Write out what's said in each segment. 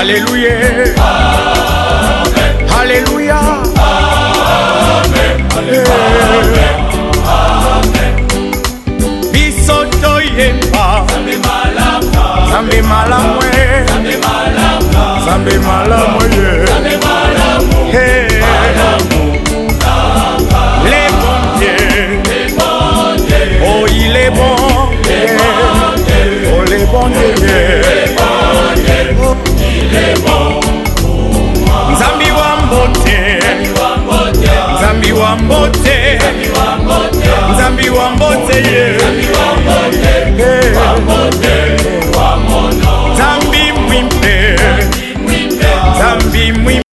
Alléluia. Alléluia. Bisoto yemba Zambe malamwe Zambe malamwe Hey Les bons dieux Oh il est bon Oh les bons dieux Il est bon Zambi wambote Zambi wambote Zambi wambote Zambi mwimpe Zambi mwimpe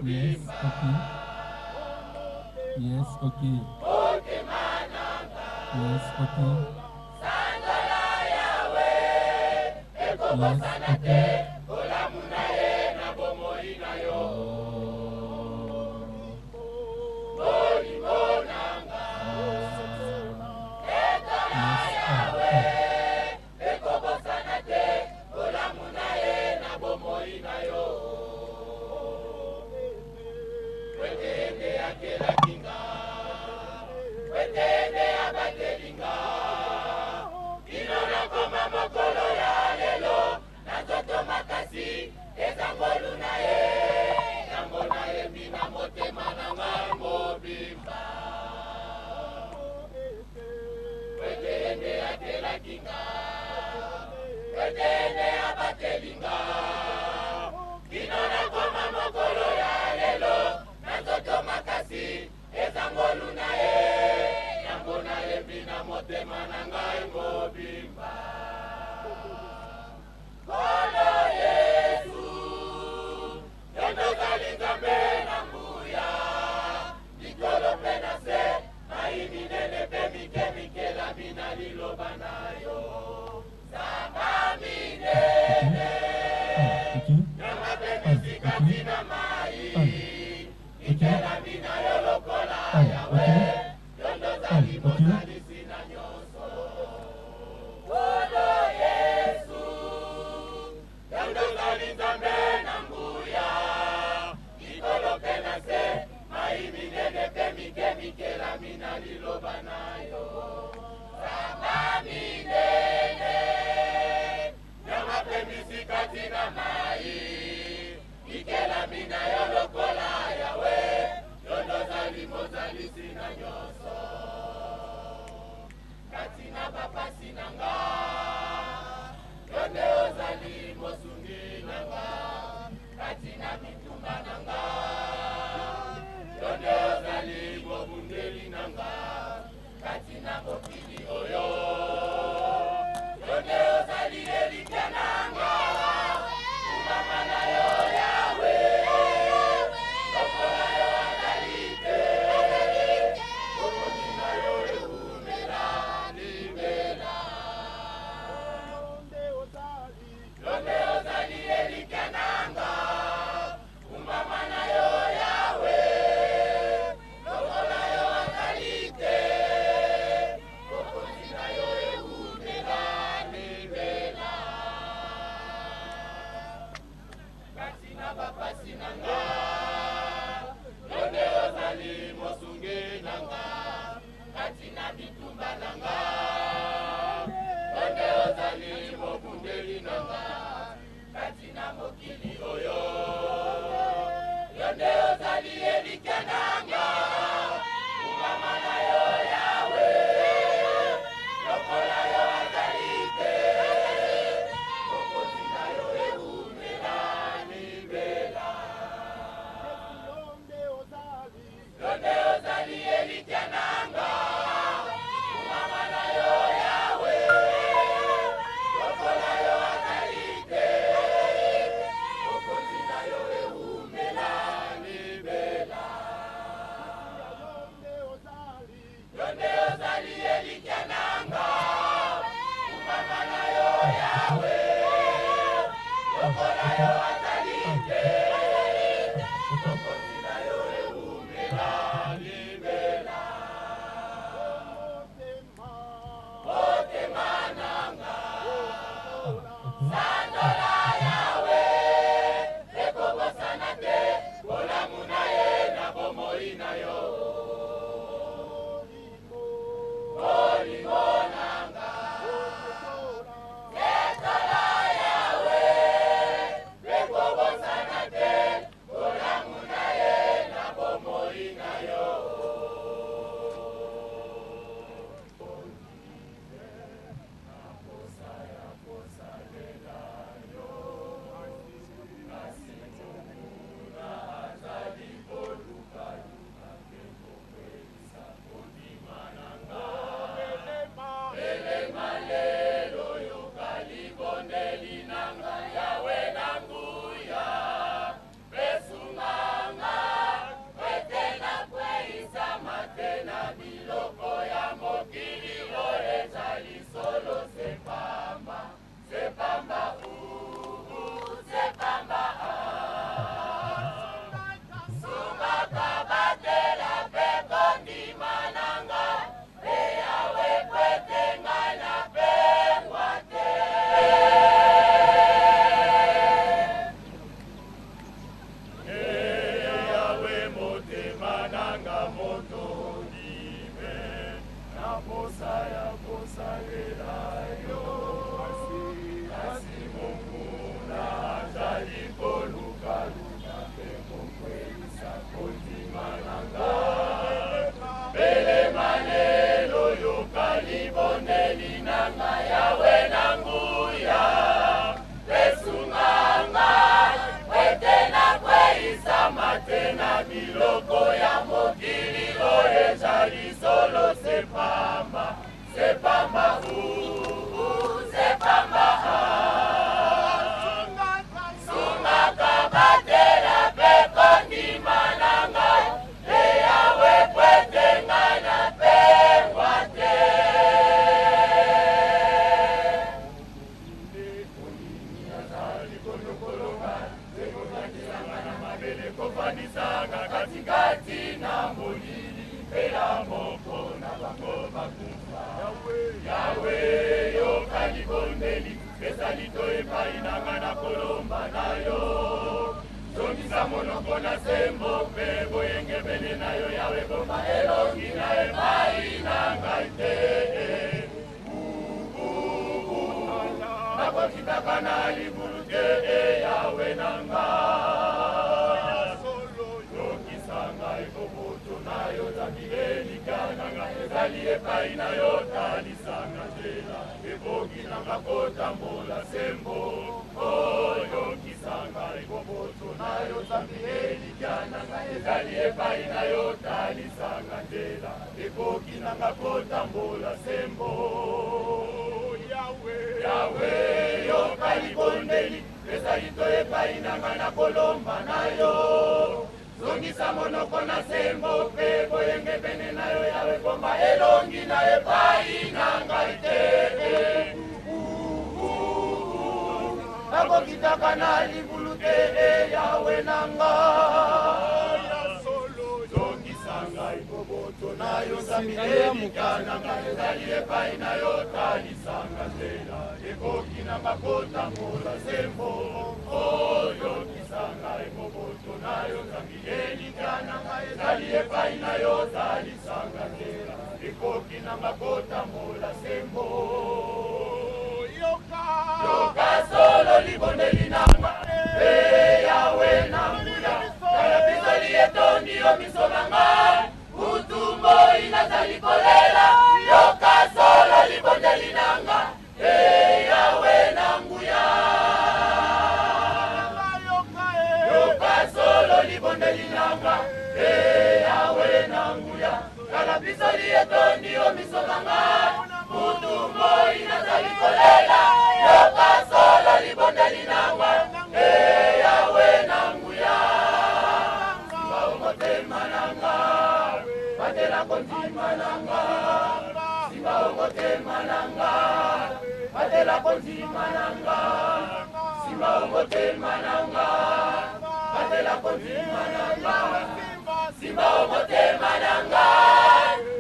Yes, okay. Yes, okay. Yes, okay. lisolo sepamba sepamba sepamba sungaka batela peko ndima na ngai eyawe kwete ngai na pengwa te kofanisanga katikati na molili pela moko na bango bakufa yawe yoka libondeli pesa lito epai nanga na kolomba na yo zongisa monoko na sembo mpe boyengebene na yo yawe boma elongi na epai na ngai te nakokitaka na libulu te yawe na ngai ezali epai na yo talisanga nzela eboki nanga kotambola sembo oyokisanga ekoboto na yo zambi elikananga ezali epai na yo talisanga nzela eboki nanga kotambola sembo yawe yoka libondeli ezali to epai nanga na kolomba na yo zongisa monoko na sembo mpe boyenge pene na yo yawe komba elongi na epai na ngai te nakokitaka na libulu te yawe na ngai zongisa ngai koboto na yo zambi elikananga ezali epai na yo talisanga nzela ekoki nanga kotambola sembo oyokisa ngai koboto na yo zambi elikananga ezali epai na yo talisanga nzela ekoki nanga kotambola sembo yoka solo libondeli nanga yawe na nguya kala pisoli etondi yo miso na ngai utumbo inazali kolela yoka solo libondeli nanga yawe na nguya yoka solo libondeli nanga yawe na nguya kala pisoli etondi yo miso na ngai utumbo inazali kolela yoka solo libondeli nanga yawe na nguya simba omotema nanga batela kontima nanga simba omotema nanga batela kontima nanga simba omotema nanga batela kontima nanga simba omotema nanga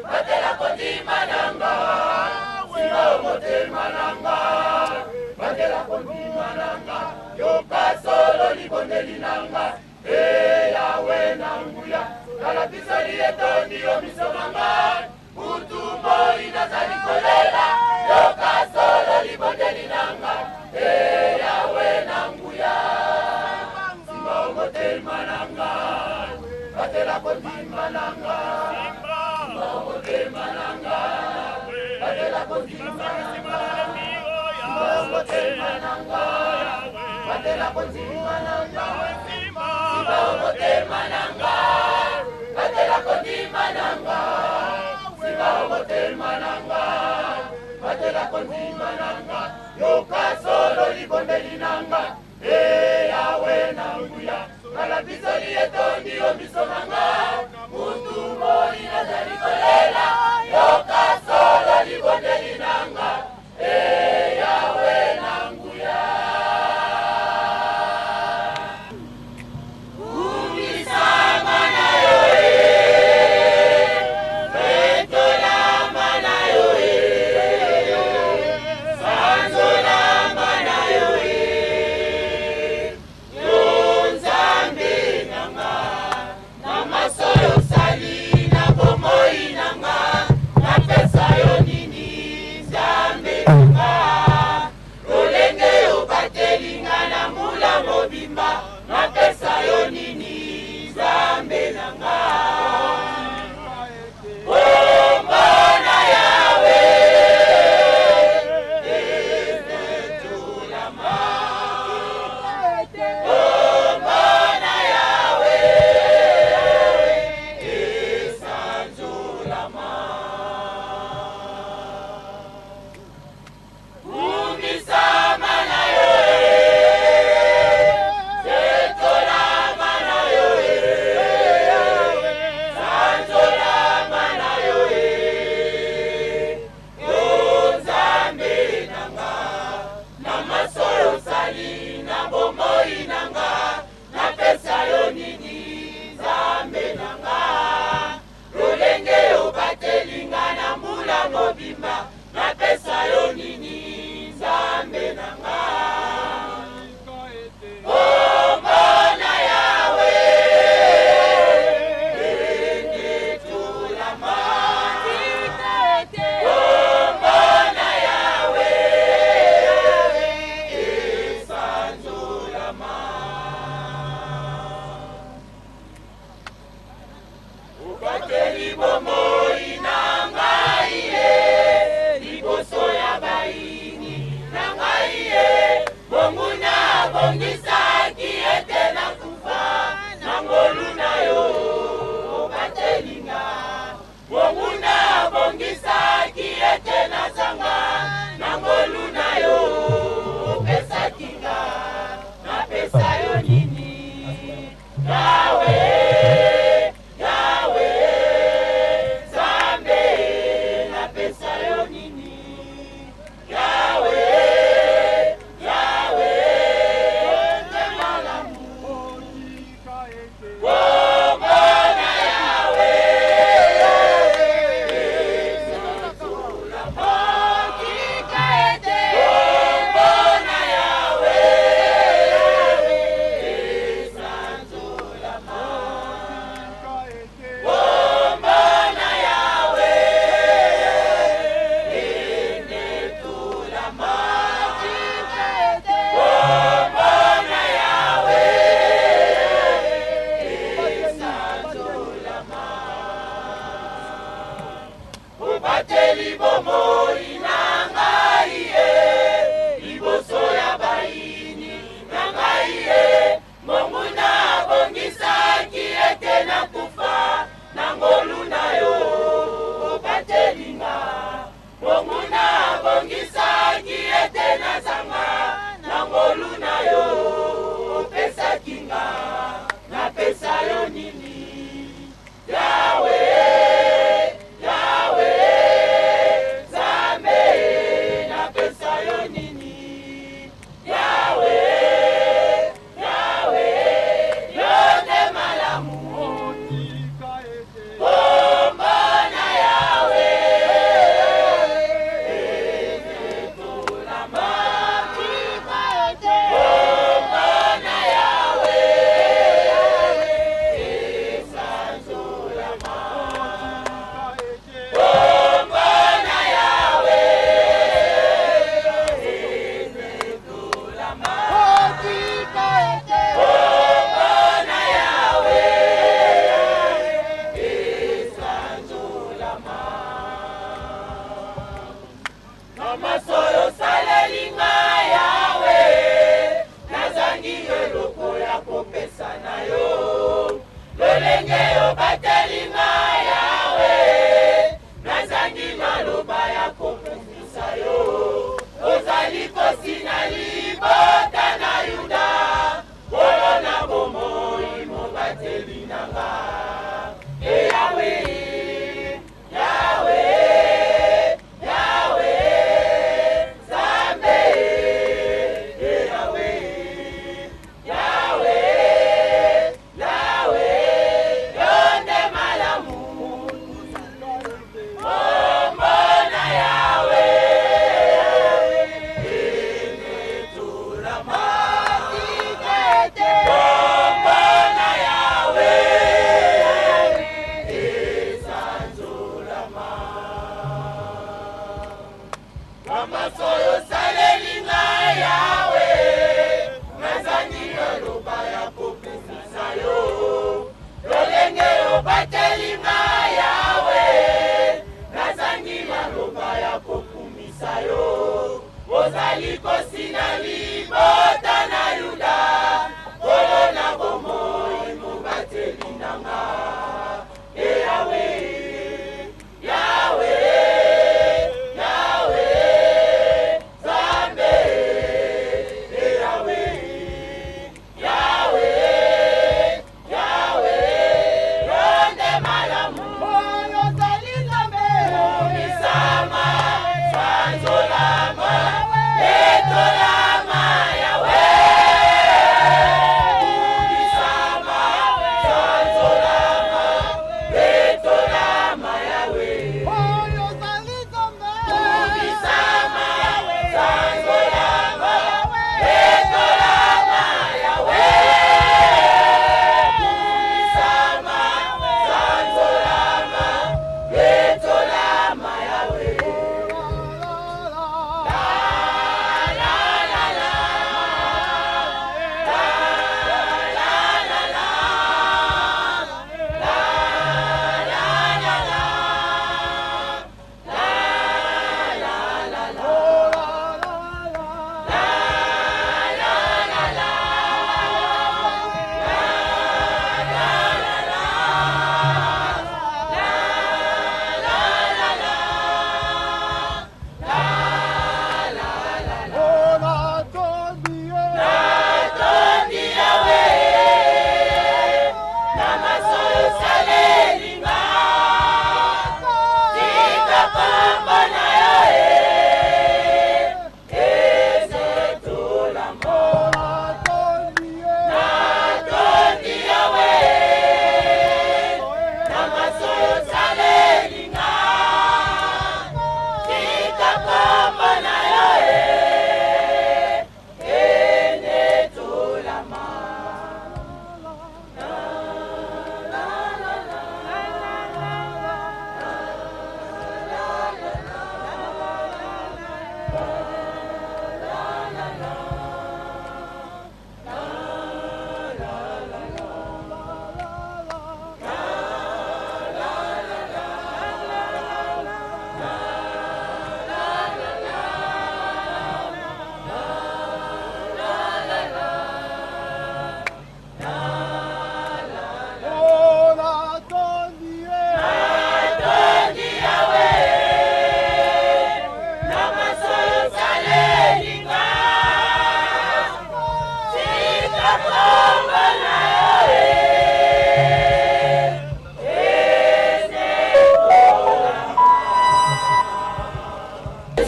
batela kontima nanga simba omotema nanga batela kontima nanga yoka solo libondeli nanga yawe na nguya kala pisoli etondi yo miso na ngai utumbo inazali kolela yoka solo libondeli nanga yawe na nguya simba omotema nanga batela kontima nanga simba omotema nanga batela kontima nanga simba omotema nanga batela kontima nanga simba omotema nanga batela kontima nanga simba omotema nanga batela kontima nanga yoka solo libondeli nanga yawe na nguya kala pisoli etondi yo miso na ngai utumbo inazali kolela yoka solo libondeli nanga yawe na nguya umisama na yo petolama na yo sanzolama na yo yo nzambe nanga na masolo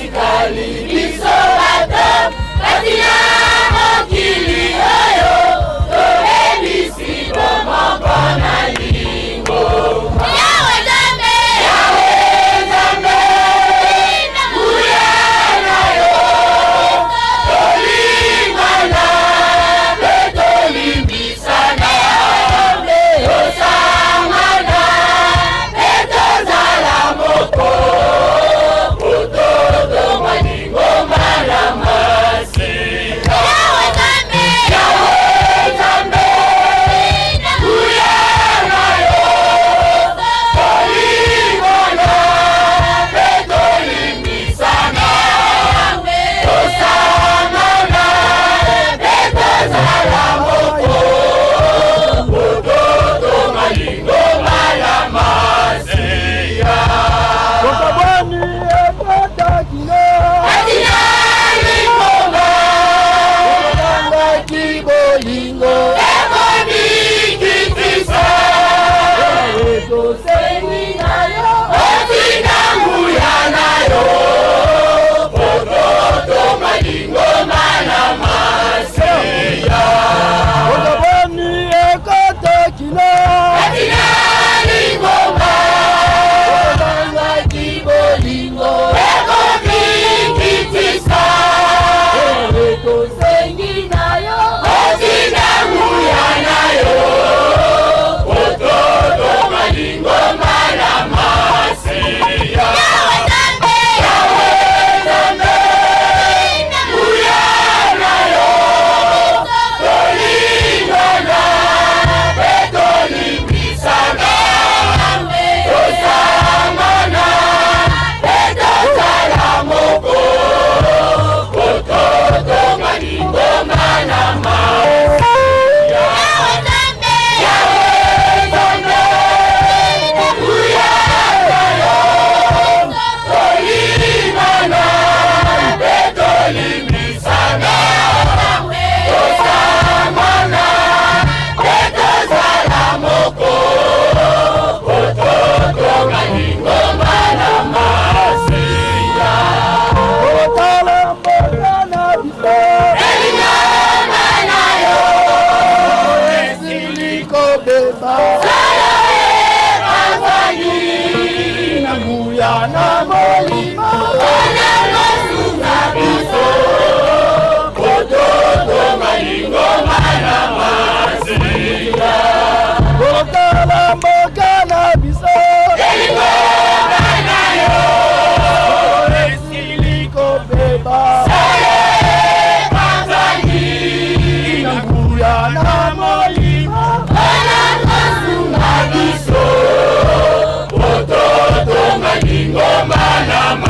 Tikali biso bato katina mokili oyo tobebisi bomoko na lingo. Yawe Nzambe, Yawe Nzambe, nguya na yo tolingana mpe tolimbisana tosangana mpe tozala moko. na molima ona mosunga biso kototo malingo mana masira kokala mboka na biso elingo na yo esili kobeba sale panzani na nguya na molima ona mosunga biso kototo malingo mana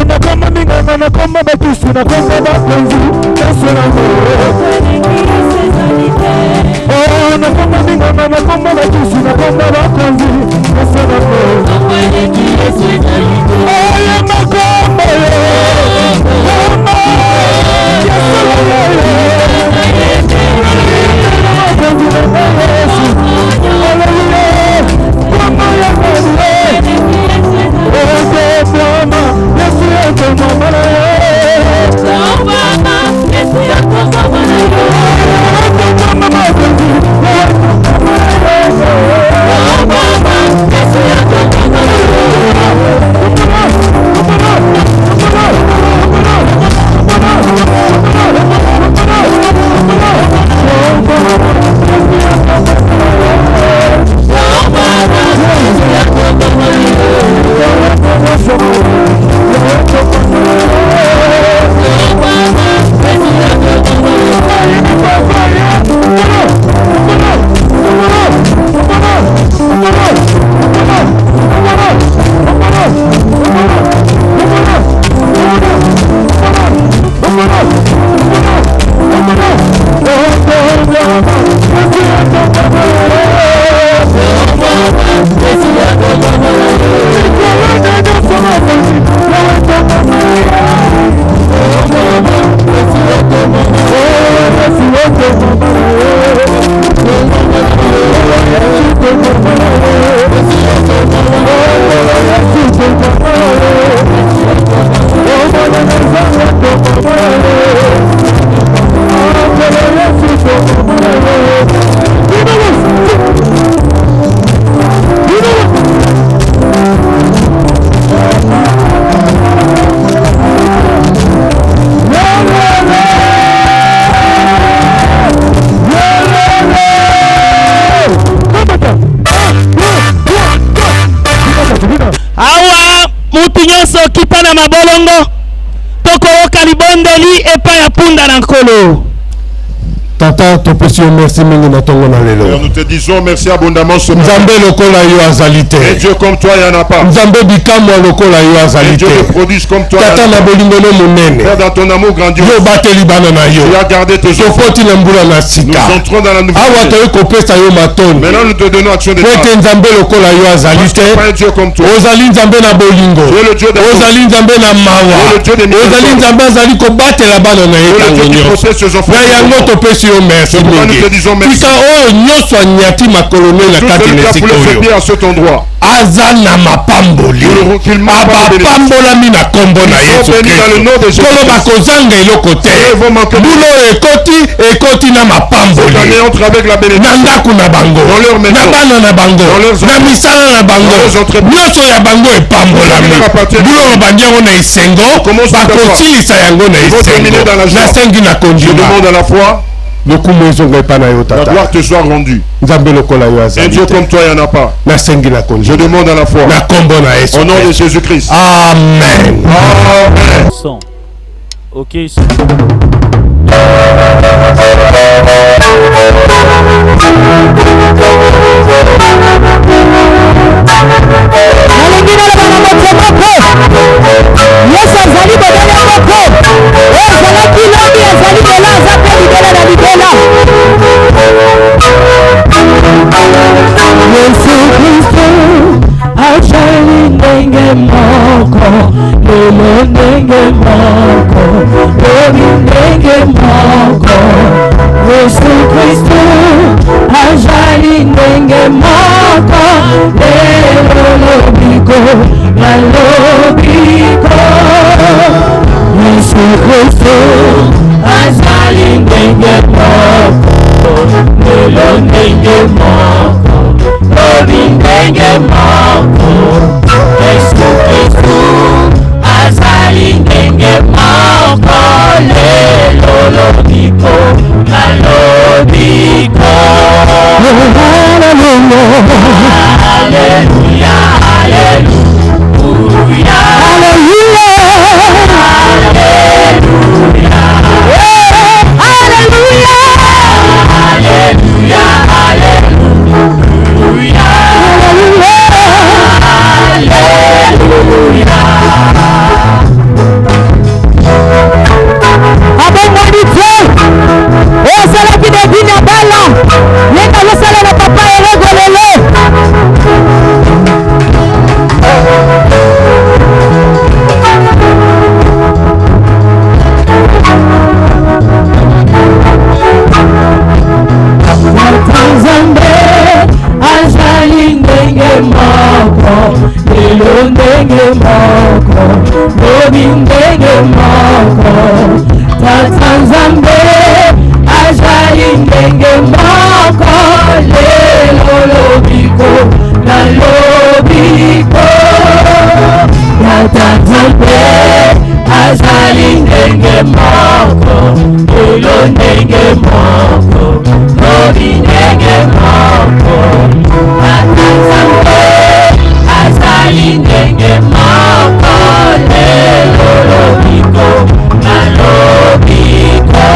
nakoma minganga nakoma batusu nakoma bakonzi Yesu nango oh nakoma minganga nakoma batusu nakoma bakonzi Yesu nango oh ya makombo Kipana mabolongo tokoyoka libondeli epa ya punda na nkolo. Tata, te précieux merci mingi na tongo na lelo. Nous te disons merci abondamment ce matin. Nzambe lokola yo azalite. Et Dieu comme toi, il n'y en a pas. Nzambe bikamwa lokola yo azalite. Et Dieu te prodige comme toi. Tata na bolingo no monene. Père, dans ton amour grandiose. Yo bateli bana na yo. Tu as gardé tes enfants. Topoti na mbula na sika. Nous entrons dans la nouvelle awa année. toyo kopesa yo matoni. Maintenant nous te donnons action de grâce. Kwete Nzambe lokola yo azalite. Pas un Dieu comme toi. Ozali Nzambe na bolingo. Tu es le Dieu d'amour. Ozali Nzambe na mawa. Ozali Nzambe azali kobatela bana na ye tango nyonso. Na yango topesi yo merci. Tika oyo nyonso anyati makolone na kati na esika oyo aza na mapamboli abapambolami na kombo na Yesu Kristo koloba kozanga eloko te bulo ekoti na mapamboli na ndako na bango na bana na bango na misala na bango nyonso ya bango epambolami bulo bandi yango na esengo bakosilisa yango na esengo nasengi na kondima. La gloire te soit rendue. Un Dieu comme toi, il n'y en a pas. Je demande à la foi. Au nom de Jésus-Christ. Amen. Amen. Ok. Hallelujah. ndenge moko, lobi ndenge moko, Tata Nzambe azali ndenge moko, lelo lobiko na lobiko, Tata Nzambe azali ndenge moko, lelo ndenge moko, lobi ndenge moko, Tata Nzambe azali ndenge moko, lelo lobiko na lobiko.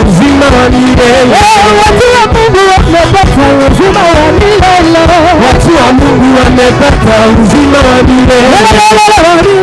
uzima wa milele. Watu wa Mungu wamepata uzima wa milele. Watu wa Mungu wamepata uzima wa milele.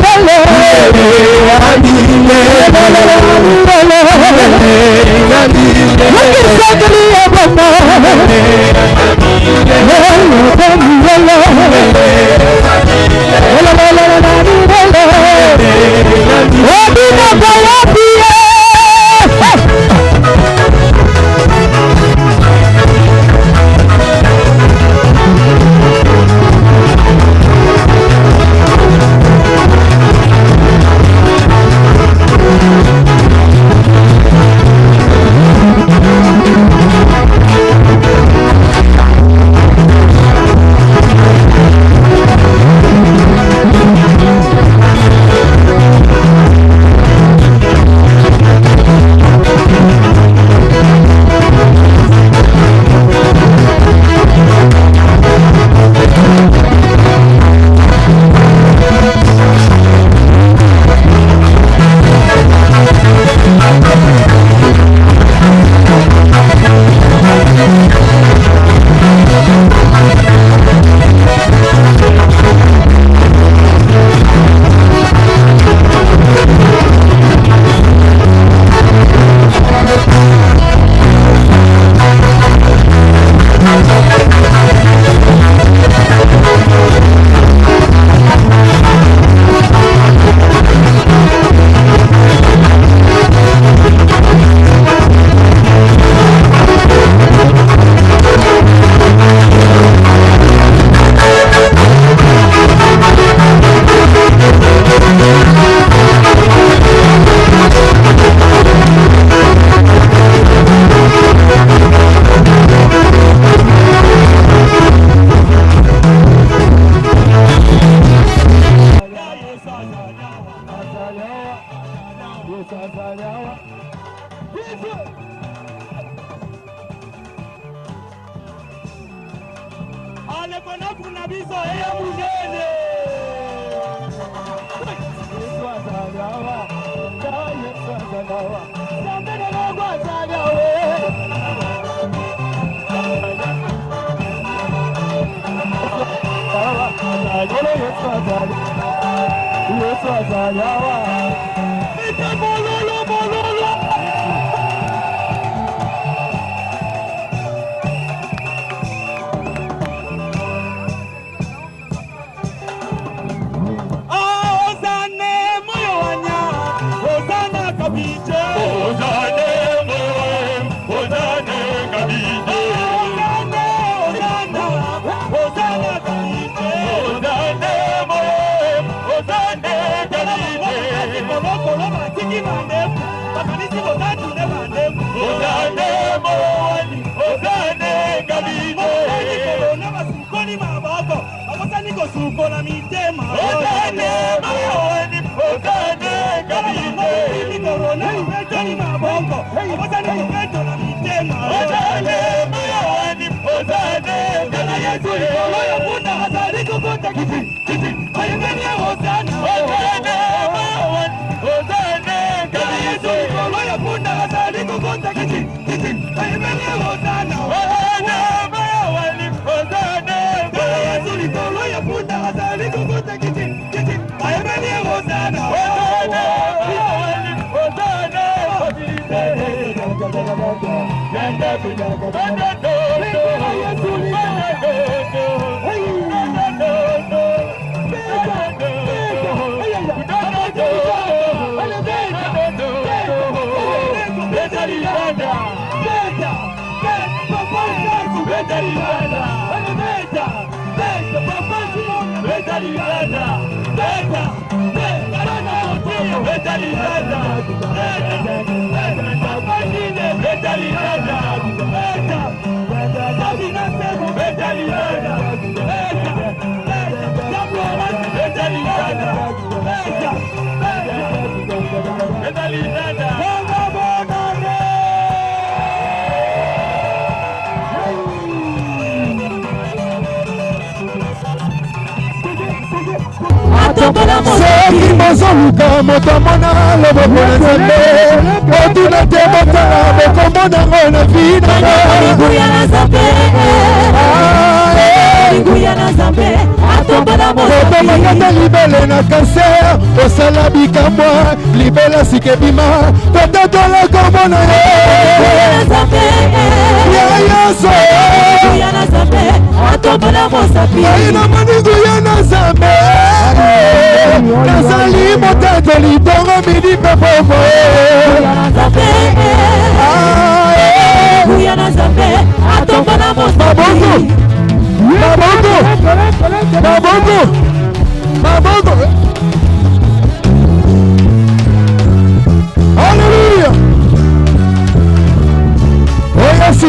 Soki bozoluka moto amona loboko na Nzambe otuna te botala nango na vida Nguya na Nzambe Nguya na Nzambe atombana mosapi makata libele na kanser osala bikamwa libela sikebima kototola kombo na ye Nguya na Nzambe ya Yesu Nguya na Nzambe atombana mosapi namoni Nguya na Nzambe nazali moteto litongo midi pe popo Nguya na Nzambe Nguya na Nzambe atombana mosapi Mabongo. Hallelujah. Oh yes.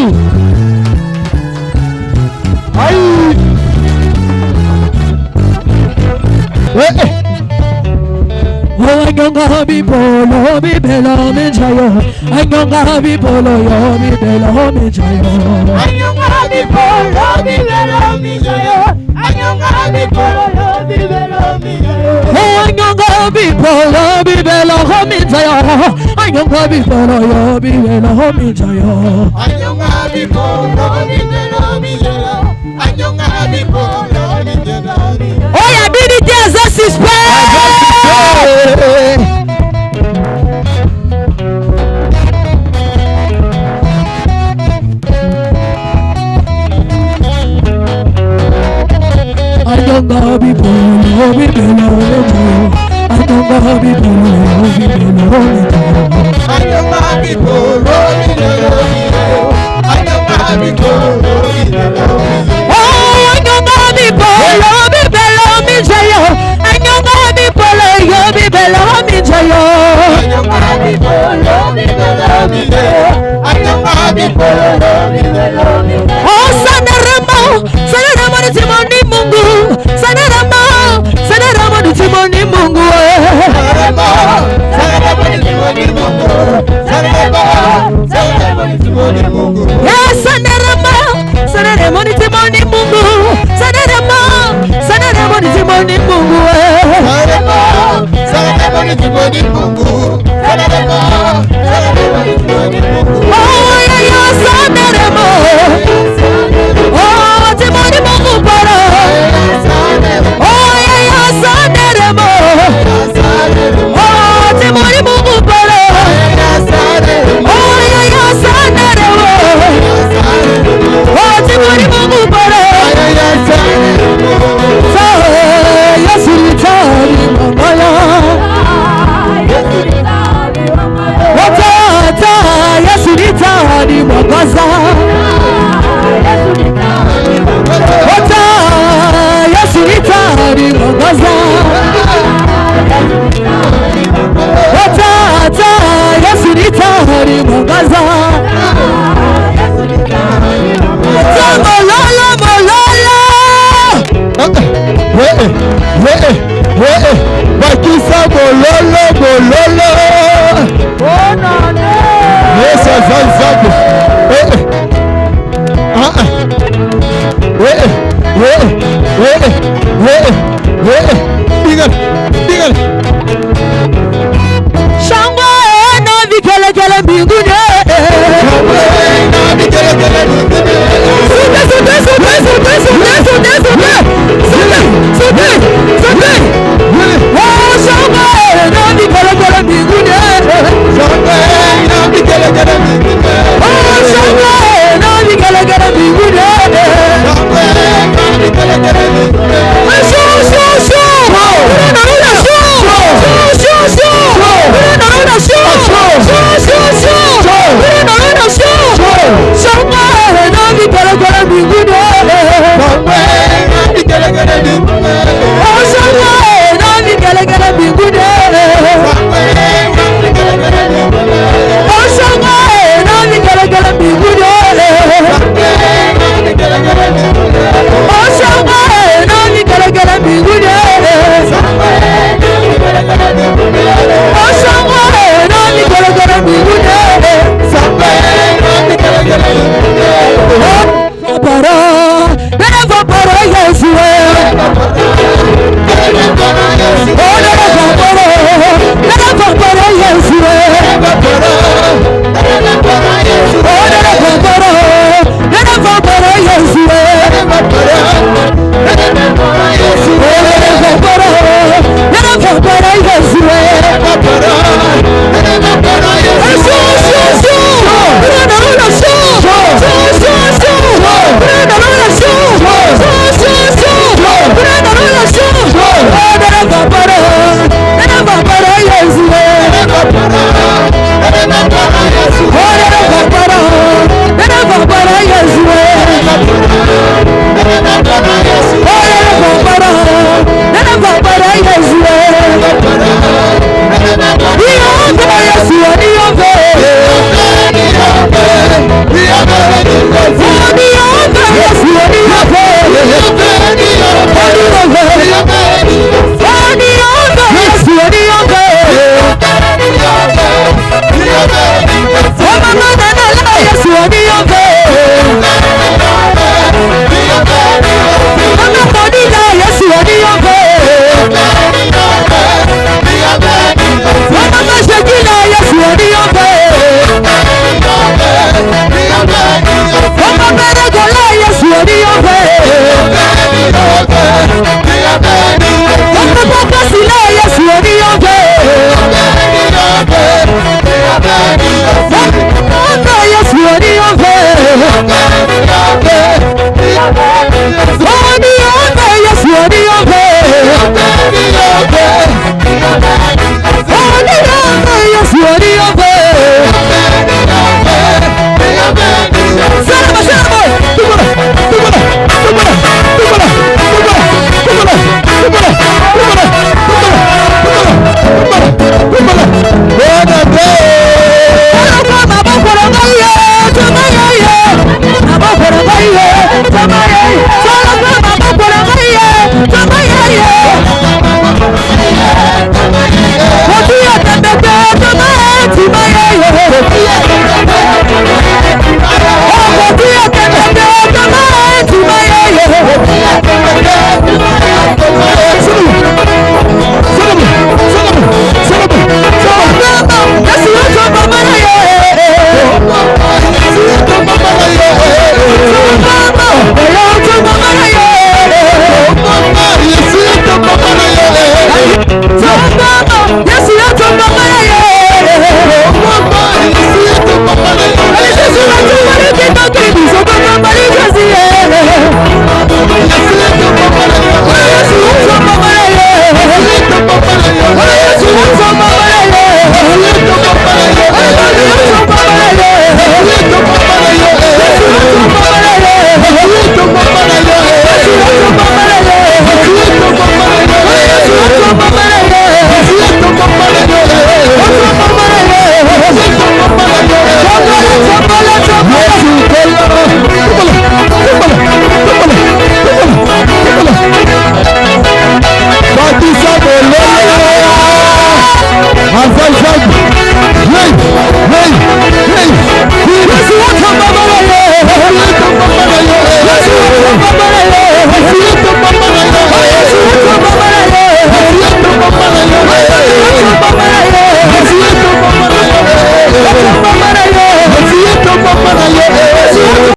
Aïe. Anyonga bipolo bibelo menjayo Anyonga bipolo yo bibelo menjayo Anyonga bipolo bibelo menjayo Anyonga bipolo yo bibelo menjayo Anyonga bipolo bibelo menjayo Anyonga bipolo yo bibelo menjayo Anyonga bipolo bibelo menjayo Anyonga bipolo bibelo menjayo Oh ya biniti azasispe Anyonga bipolo bibelo menjayo Anyonga bipolo bibelo menjayo Anyonga bipolo bibelo menjayo Anyonga bipolo bibelo menjayo Anyonga bipolo bibelo menjayo Anyonga bipolo yo bibelo menjayo Anyonga bipolo bibelo menjayo Anyonga bipolo bibelo menjayo Oh sanarama ni timoni Mungu sanarama ni timoni Mungu Yes sanarama ni timoni Mungu sanarama ni timoni Mungu Oh ya sanarama Oh timoni Mungu para Oh ya sanarama Oh timoni Mungu para Oh ya sanarama Oh timoni Mungu para Yesu litani mangala Watata Yesu litani mwangaza Wata Yesu litani mwangaza Watata Yesu litani mwangaza Mololo bakisa bololo Yesu azanzabu Digal Shangwe na vikelekele mbinguni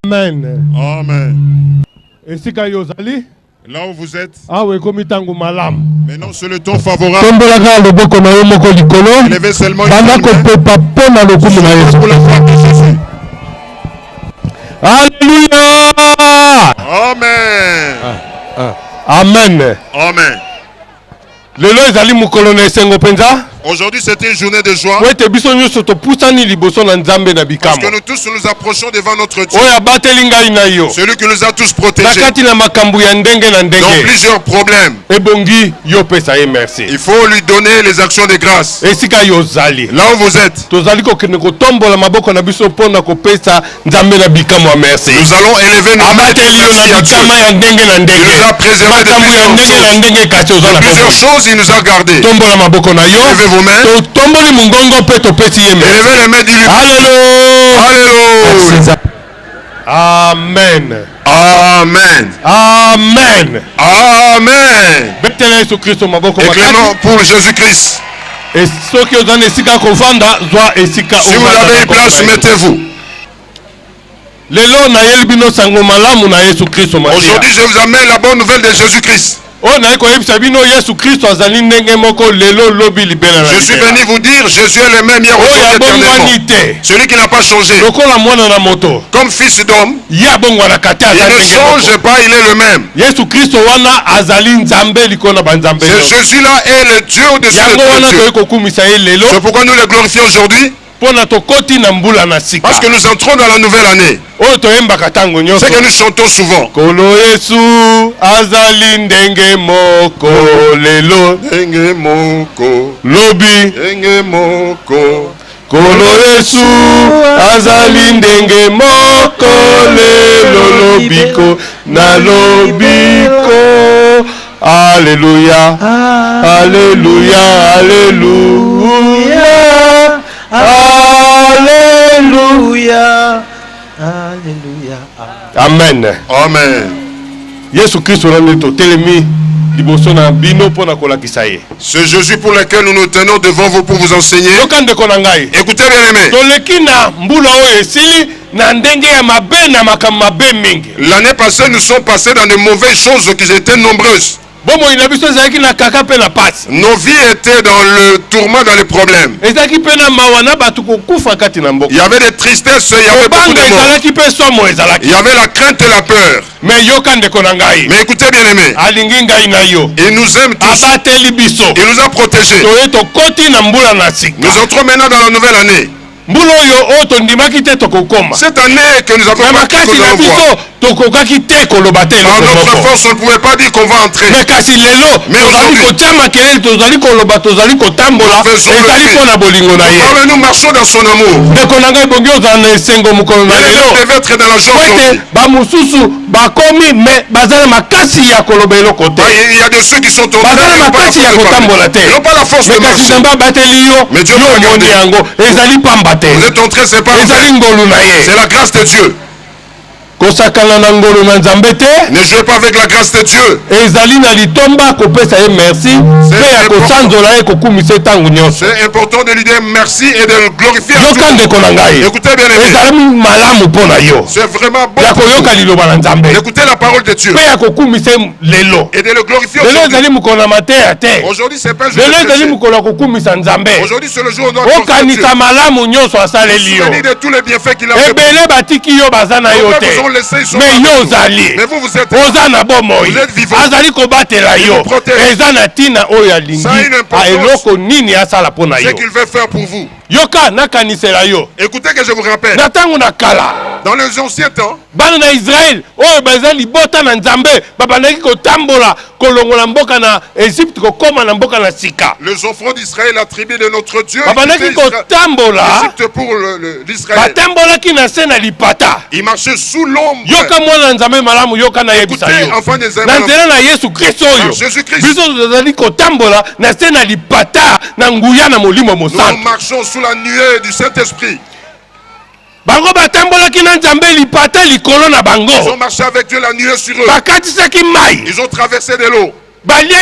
Amen. Amen. Là où vous êtes, maintenant c'est le temps favorable. Élevez seulement une main pour la foi de Jésus. Alléluia. Amen. Amen. Amen. Aujourd'hui, c'est une journée de joie. Parce que nous tous nous approchons devant notre Dieu. Celui qui nous a tous protégés. Dans plusieurs problèmes. Il faut lui donner les actions de grâce. Là où vous êtes. Nous allons élever nos mains. Il nous a préservés de plusieurs choses. Il nous a gardés. Levez vos mains. Élevez les mains du Alléluia. Amen. Amen. Amen. Amen. Éclairons pour Jésus-Christ. Si vous avez une place, mettez-vous. Aujourd'hui, je vous amène la bonne nouvelle de Jésus-Christ. Je suis venu vous dire, Jésus est le même hier, celui qui n'a pas changé. Comme fils d'homme, il ne change pas, il est le même. Ce Jésus-là est le Dieu de ce Dieu. C'est pourquoi nous le glorifions aujourd'hui. Parce que nous entrons dans la nouvelle année. C'est que nous chantons souvent. Kolo Yesu azali ndenge moko lelo ndenge moko lobi ndenge moko. Kolo Yesu azali ndenge moko lelo lobiko na lobiko. Alléluia. Alléluia. Alléluia. Alléluia. Alléluia. Amen. Amen. Yesu Christ telemi liboso na bino pona kolakisa ye. C'est Jésus pour lequel nous nous tenons devant vous pour vous enseigner. Écoutez bien aimé. Tolekina mbula o esili na ndenge ya mabe na makammabe mingi. L'année passée nous sommes passés dans de mauvaises choses qui étaient nombreuses. Nos vies étaient dans le tourment, dans les problèmes. Il y avait des tristesses, il y avait beaucoup de morts. Il y avait la crainte et la peur. Mais écoutez bien aimé, il nous aime tous. Il nous a protégés. Nous entrons maintenant dans la nouvelle année. Cette année que nous avons pas pu voir. Dans notre force, on ne pouvait pas dire qu'on va entrer. Mais aujourd'hui, nous marchons dans son amour. Il devait être dans la joie aujourd'hui. Il y a de ceux qui sont tombés. Ils n'ont pas la force de marcher. Mais Dieu Vous êtes entré, c'est pas. C'est la grâce de Dieu. Ne jouez pas avec la grâce de Dieu. C'est important de lui dire merci et de le glorifier. Écoutez bien aimé. C'est vraiment bon d'écouter la parole de Dieu et de le glorifier aujourd'hui. Aujourd'hui c'est pas juste aujourd'hui c'est le jour où on doit glorifier Dieu. Souvenez de tous les bienfaits qu'il a fait. Mais vous êtes vivant. Ça a une importance. Ce qu'il veut faire pour vous. Écoutez que je vous rappelle. Dans les anciens temps, les enfants d'Israël attribués de notre Dieu l'Égypte pour l'Israël. Ils marchaient sous l'ombre. Écoutez, enfants des Jésus-Christ. Nous marchons sous la nuée du Saint-Esprit. Ils ont marché avec Dieu la nuée sur eux. Ils ont traversé de l'eau. Ils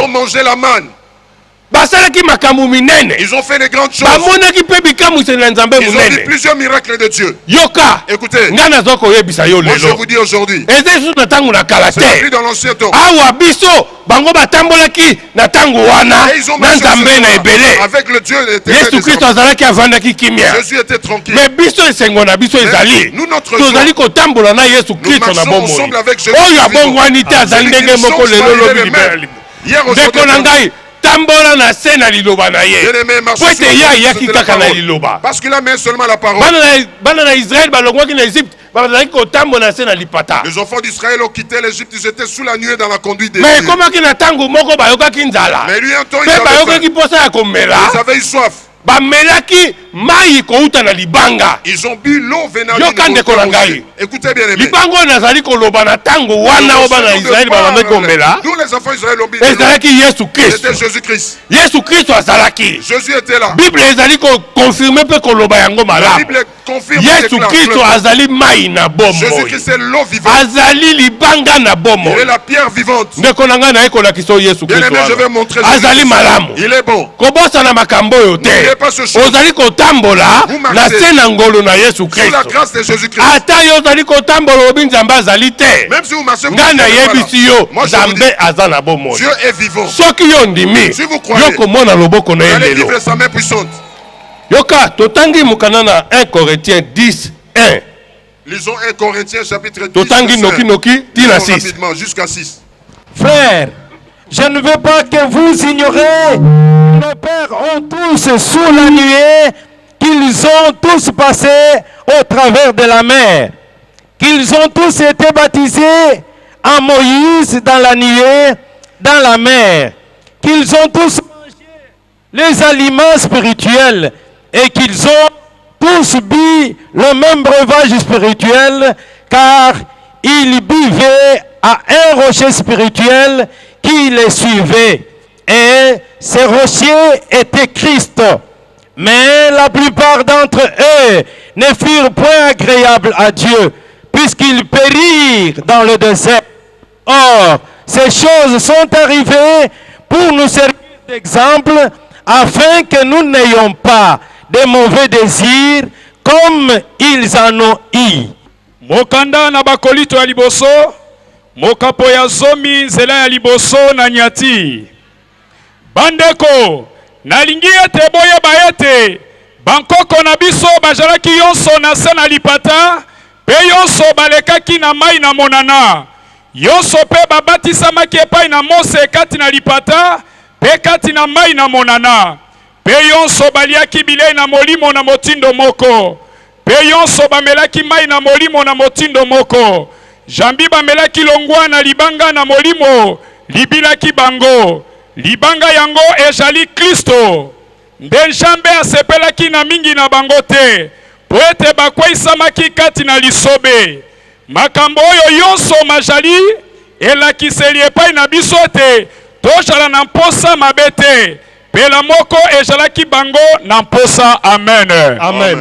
ont mangé la manne. Ils ont fait des grandes choses. Ils ont vu plusieurs miracles de Dieu. Écoutez, moi je vous dis aujourd'hui, c'est écrit dans l'ancien temps. Et ils ont marché avec le Dieu éternel. Jésus était tranquille. Mais nous, notre jour, nous marchons ensemble avec Jésus. Hier, aujourd'hui, tambola na sena liloba na ye. Poete ya yaki kaka na liloba. Parce qu'il a mis seulement la parole. Bana na Israël balongwaki na Égypte. Les enfants d'Israël ont quitté l'Égypte, ils étaient sous la nuée dans la conduite des dieux. Mais lui un temps ils avaient eu soif. Ils ont bu l'eau venant du rocher. Écoutez bien aimé. Nous les enfants d'Israël ont bu l'eau. C'était Jésus-Christ. Jésus était là. La Bible confirme Jésus-Christ est l'eau vivante. Il est la pierre vivante. Bien aimé, je vais montrer Jésus-Christ. Il est bon. N'oubliez pas ce chose. Vous marchez sous la grâce de Jésus-Christ. Même si vous marchez, moi je vous dis, Dieu est vivant. Si vous croyez, vous allez vivre sa main puissante. Yoka, totangi mukanana 1 Corinthiens 10, 1. Lisons 1 Corinthiens chapitre 10, totangi noki, rapidement, jusqu'à 6. Frères, je ne veux pas que vous ignorez, nos pères ont tous sous la nuée, qu'ils ont tous passé au travers de la mer, qu'ils ont tous été baptisés en Moïse dans la nuée, dans la mer, qu'ils ont tous mangé les aliments spirituels et qu'ils ont tous bu le même breuvage spirituel, car ils buvaient à un rocher spirituel qui les suivait, et ces rochers étaient Christ. Mais la plupart d'entre eux ne furent point agréables à Dieu, puisqu'ils périrent dans le désert. Or, ces choses sont arrivées pour nous servir d'exemple, afin que nous n'ayons pas de mauvais désirs comme ils en ont eu. Mokanda na bakolito ya liboso, mokapo ya zomi nzela ya liboso na nyati. Bandeko, nalingi ete boye baete, bankoko na biso bajalaki yonso na se na lipata, pe yonso balekaki na mai na monana. Yonso pe babatisamaki epai na Mose kati na lipata, pe kati na mai na monana. Pe yonso baliaki bilei na molimo na motindo moko. Pe yonso bamelaki mai na molimo na motindo moko. Jambi bamelaki longwa na libanga na molimo, libilaki bango. Libanga yango ezali Kristo. Nde Nzambe asepelaki na mingi na bango te, po ete bakweisamaki kati na lisobe. Makambo oyo yonso majali elakiseli epai na biso te, tozala na mposa mabe te, pela moko ezalaki bango na mposa. Amen. Amen.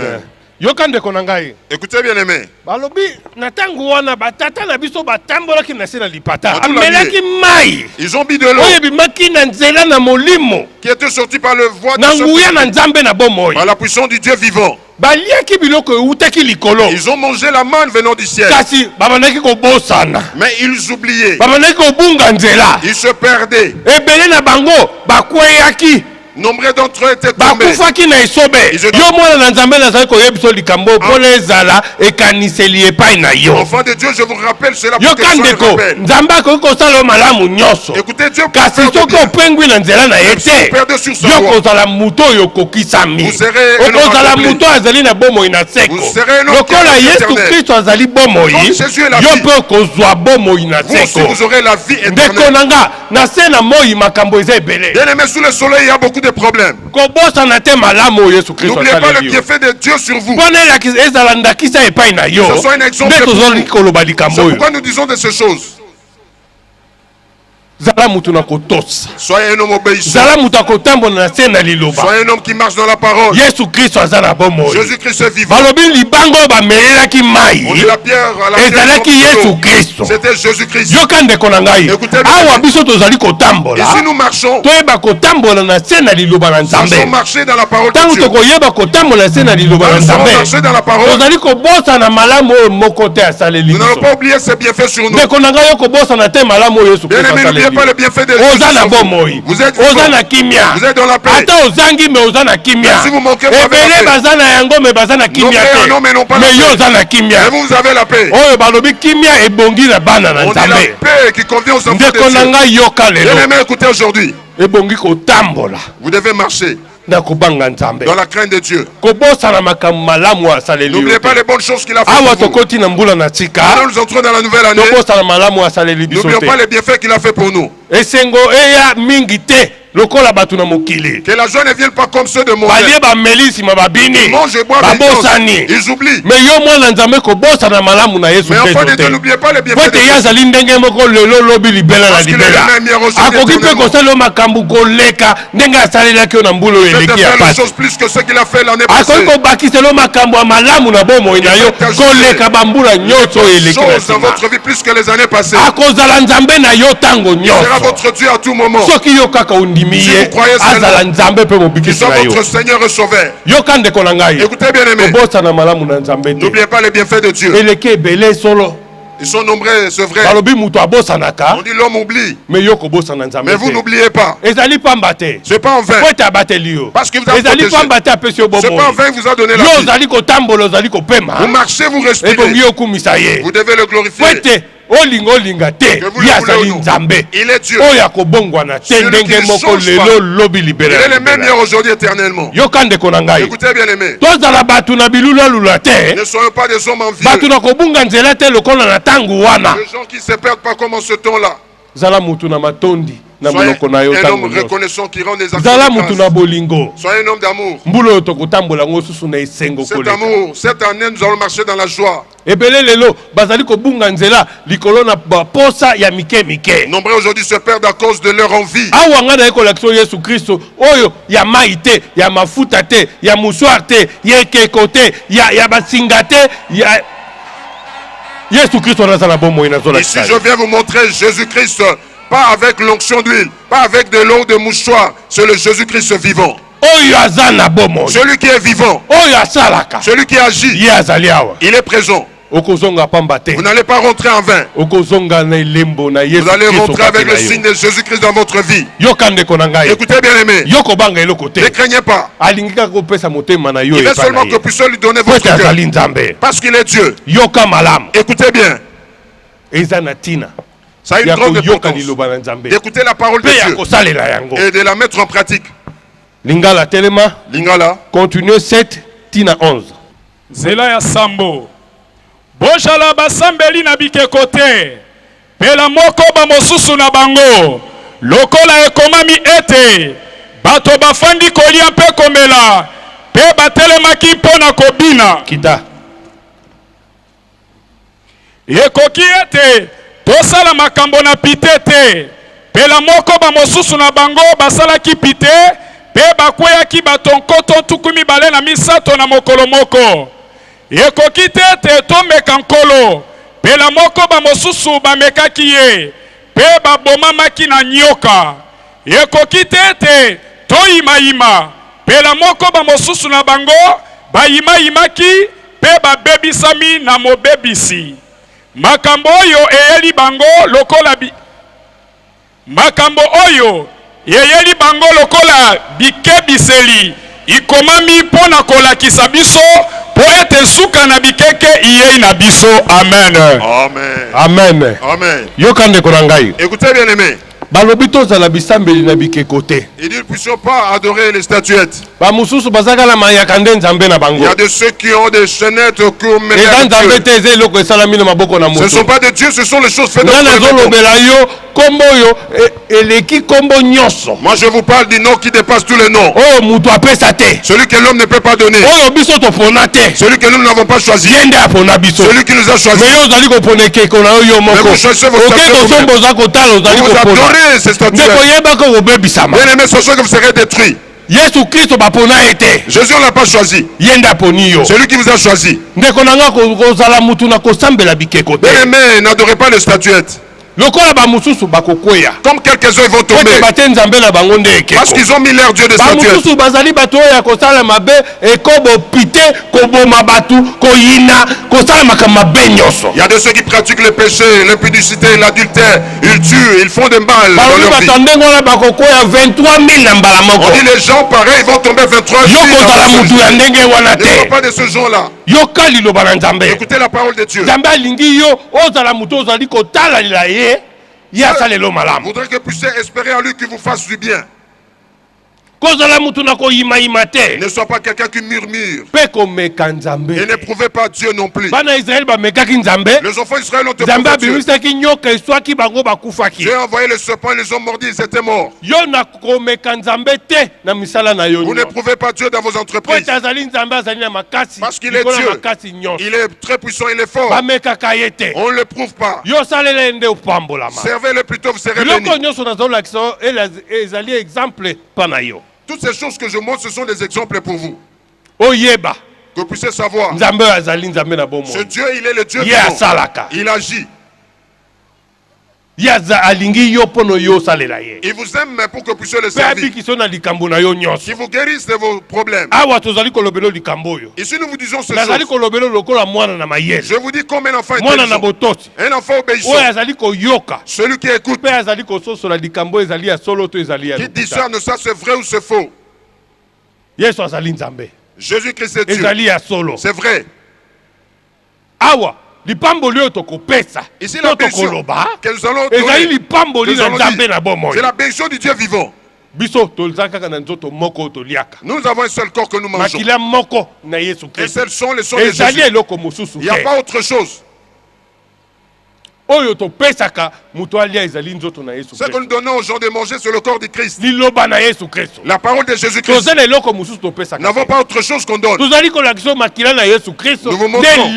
Yokande konangai. Écoutez bien aimé. Balobi natangu wana batata na biso batambola ki na sena lipata. Amelaki mai. Ils ont mis de l'eau. Oye bimaki na nzela na molimo. Qui était sorti par le voie de Nanguya na nzambe na bomoy. par la puissance du Dieu vivant. Baliaki biloko utaki likolo. Ils ont mangé la manne venant du ciel. Kasi babanaki ko bosana. Mais ils oubliaient. Babanaki ko bunga nzela. Ils se perdaient. Ebele na bango bakweyaki. Nombreux d'entre eux étaient tombés. Bakufaki na isobe. Yo mwana na nzambe na zali ko yebiso likambo pole ezala ekaniseli epai na yo. Enfant de Dieu, je vous rappelle cela pour Yo que soyez kandeko rappel. nzambe ko sala malamu nyoso. Écoutez Dieu pour Kasi faire soko bien. opengwi na nzela na yete. Perdez sur sa Yo voie. kozala muto yo kokisami. Vous serez un homme Okozala accompli. muto azali na bomoi na seko. Vous serez un homme Lokola qui est Yesu éternel. Kristo azali bomoi. Comme Jésus est la Yo vie. pe kozwa bomoi na Vous aussi, seko. vous aurez la vie Ndeko éternelle. nanga na se na moi makambo eza ebele. Bien aimé, sous le soleil, il y a beaucoup de problèmes. Kobosa na te malamu Yesu Kristo N'oubliez pas le azali yo. bienfait de Dieu sur vous. Pone ezala ndakisa epai na yo. Ce soit un exemple Nde pour tozoli vous. koloba likambo C'est oyo. pourquoi nous disons de ces choses. Zala mutu na kotosa. Soyez un homme obéissant. Zala mutu akotambola na se na liloba. Soyez un homme qui marche dans la parole. Yesu Kristo aza na bomoi. Jésus-Christ est vivant. Balobi libango bamelelaki mai. On dit la pierre à la Ezalaki Yesu Kristo. C'était Jésus-Christ. Yoka ndeko na ngai. Écoutez bien. Awa biso tozali kotambola. Ici nous marchons. Toyeba kotambola na se na liloba na Nous allons Nzambe. marcher dans la parole de Tango Dieu. tokoyeba kotambola na se na liloba na Nous allons Nzambe. marcher dans la parole. Tozali kobosa na malamu oyo moko te asaleli Nous n'allons biso. pas oublier ses bienfaits sur nous. Ndeko na ngai yo kobosa na te malamu oyo Yesu Bien Kristo aimé, n'oubliez asaleli. pas le bienfait de Dieu. Oza na sur vous. bomoi. Vous êtes Oza vivant. na kimia. Vous êtes dans la paix. Ata ozangi me oza na kimia. Même si vous manquez, vous avez la Ebele paix. baza na yango me baza na kimia Nombreux, te. non, mais non pas la Mais yo paix. oza na kimia. Mais vous avez la paix. Oyo balobi kimia ebongi na bana na On dit la Nzambe. paix qui convient aux enfants de Ndeko na Dieu. ngai yoka Bien lelo. aimé, écoutez aujourd'hui. Ebongi kotambola Vous devez marcher na kobanga Nzambe. dans la crainte de Dieu. Kobosa na makambo malamu asaleli yo N'oubliez pas te. les bonnes choses qu'il a fait Awa pour vous. tokoti na mbula na tika. Quand nous entrons dans la nouvelle année, Tobosa na malamu asaleli biso n'oublions pas te. les bienfaits qu'il a fait pour nous. Esengo eya mingi te lokola bato na mokili. Que la joie ne vienne pas comme ceux de Moïse. Balie bamelisi mababini. Ils mangent et boivent, Babosani. ils oublient. Mais yo mwana Nzambe kobosa na malamu na Yesu Mais enfant Kristo de Dieu, te. n'oubliez pas les bienfaits Po de ete Dieu. ye azali ndenge moko lelo lobi libela na Parce qu'il est libela. le même hier aujourd'hui Akoki mpe éternellement. kosala yo makambo koleka ndenge asalelaki yo na mbula oyo Faites de eleki ya faire les pasi. choses plus que ce qu'il a fait l'année passée. Akoki kobakisela yo makambo ya malamu na bomoi na yo koleka bambula nyonso oyo eleki na Chose dans nsima. votre vie plus que les années passées. Akozala Nzambe na yo ntango Il sera nyonso. votre Dieu à tout moment. Soki yo kaka ondimi Si ye vous croyez cela, azala Nzambe mpe Il mobikisi soit na yo. votre Seigneur et Sauveur. Yoka ndeko na ngai. Écoutez bien aimé. Kobosa na malamu na Nzambe te. N'oubliez pas les bienfaits de Dieu. Eleki ebele solo. Ils sont nombreux, c'est vrai. Balobi mutu abosanaka. On dit l'homme oublie. Mais yo kobosa na Nzambe Mais vous te. n'oubliez pas. Ezali pamba te. C'est pas en vain. Po ete abateli yo. Parce qu'il vous a Ezali protégé. pamba te apesi yo C'est pas en bomoi. vain qu'il vous a donné la Yo vie. ozali kotambola ozali kopema. Vous marchez, vous Ebongi respirez. okumisa ye. Vous devez le Po glorifier. ete olinga te. Que vous Ye le azali voulez ou non. Nzambe. Il est Dieu. Oyo akobongwana te Celui qui ndenge ne moko change lelo pas. lobi Il libela. est le même hier aujourd'hui éternellement. Yoka ndeko na ngai. Écoutez bien aimé. Tozala bato na bilulalula te. Ne soyons pas des hommes envieux. Bato na kobunga nzela te lokola na tangu wana. Des gens qui ne se perdent pas comme en ce temps-là. Zala mutu na matondi na Soyez moloko na yo un tango homme nyonso. reconnaissant qui rend des actions Zala de mutu na grâce. bolingo. Soyez un homme d'amour. Mbula oyo tokotambola ngo susu na esengo Cet koleka. amour, cette année, nous allons marcher dans la joie. Ebele lelo bazali kobunga nzela likolo na posa ya mike mike. Nombreux aujourd'hui se perdent à cause de leur envie. Awa nga na ekolakisa Yesu Kristo oyo ya mai te, ya mafuta te, ya musoir te, ya ekeko te, ya basinga te, ya Yesu Kristo nazala bomoi nazola Ici, je viens vous montrer Jésus-Christ, pas avec l'onction d'huile, pas avec de l'eau de mouchoir. C'est le Jésus-Christ vivant. oyo aza na bomoi. Celui qui est vivant, Oyo asalaka. celui qui agit, Ye azali awa. il est présent. Okozonga pamba te. Vous n'allez pas rentrer en vain. Okozonga na elembo na Yesu Vous allez Kristo rentrer avec kati na le yo. signe de Jésus-Christ dans votre vie. Yoka ndeko na ngai. Écoutez bien aimé, Yoko banga eloko ne te. craignez pas. Alingi kaka kopesa motema na yo Il veut epai na seulement ye. que puissiez lui donner Po votre ete cœur. azali Nzambe. Parce qu'il est Dieu. Yoka malamu. Écoutez bien, Eza na tina. ça a une Ya grande koyoka importance liloba na Nzambe. d'écouter la parole de Pe ya Dieu kosalela yango. et de la mettre en pratique. Lingala telema. Lingala, Continue 7 tina 11. Nzela ya sambo bozala basambeli na bikeko te pela moko bamosusu na bango lokola ekomami ete bato bafandi kolia mpe komela mpe batelemaki mpo na kobina. Kita. Ekoki ete tosala makambo na pite te pela moko bamosusu na bango basalaki pite pe bakweyaki bato nkoto 23 na mokolo moko. Ekoki te ete tomeka nkolo, pela moko bamosusu bamekaki ye, pe babomamaki na nyoka. Ekoki te ete toyimayima, pela moko bamosusu na bango bayimayimaki, pe babebisami na mobebisi. Makambo oyo eyeli bango lokola makambo oyo eyeli bango lokola bikebiseli ikomami pona kolakisa biso po ete suka na bikeke iyei na biso. Amen. Amen. Amen. Amen. Yokande korangai. Écoutez bien aimé. Balobito za la bisambeli na bikekote. Il dit ne puissions pas adorer les statuettes. Ba mususu bazaka la mayakande nzambe na bango. Il y a de ceux qui ont des chaînettes au cou mais ce ne sont pas des dieux, ce sont les choses faites dans le Moi je vous parle du nom qui dépasse tous les noms. Celui que l'homme ne peut pas donner. Celui que nous n'avons pas choisi. Celui qui nous a choisi. Mais vous choisissez vos statues. Vous adorez ces statues. Bien aimé, sachez que vous serez détruits. Jésus on l'a pas choisi. Celui qui vous a choisi. Bien aimé, n'adorez pas les statuettes. Comme quelques-uns vont tomber parce qu'ils ont mis leur Dieu de statuettes. Il y a de ceux qui pratiquent le péché, l'impudicité, l'adultère. Ils tuent, ils font des mal dans leur vie. On dit les gens pareils vont tomber 23 jours. Ne sont pas de ce genre-là. Écoutez la parole de Dieu. Voudrait que vous puissiez espérer en lui qu'il vous fasse du bien. Ne sois pas quelqu'un qui murmure. Et n'éprouvez pas Dieu non plus. Les enfants d'Israël ont éprouvé Dieu. Dieu a envoyé le serpent, ils les ont mordis, ils étaient morts. Vous n'éprouvez pas Dieu dans vos entreprises. Parce qu'il est Dieu. Il est très puissant, il est fort. On ne le prouve pas. Servez-le plutôt, vous serez bénis. Toutes ces choses que je montre, ce sont des exemples pour vous. Que vous puissiez savoir. Ce Dieu, il est le Dieu vivant. Il agit. Il vous aime mais pour que vous puissiez le servir. Qui vous guérisse de vos problèmes. Ici nous vous disons ce chose. Je vous dis comme un enfant intelligent. Un enfant obéissant. Celui qui écoute. Qui discerne ça c'est vrai ou c'est faux. Jésus-Christ est Dieu. C'est vrai. Ici la bénédiction que nous allons donner, c'est la bénédiction du Dieu vivant. Nous avons un seul corps que nous mangeons. Et ce sont les sons de Jésus. Il n'y a pas autre chose. Ce que nous donnons aux gens de manger, c'est le corps de Christ. La parole de Jésus-Christ. Nous n'avons pas autre chose qu'on donne. Nous vous montrons.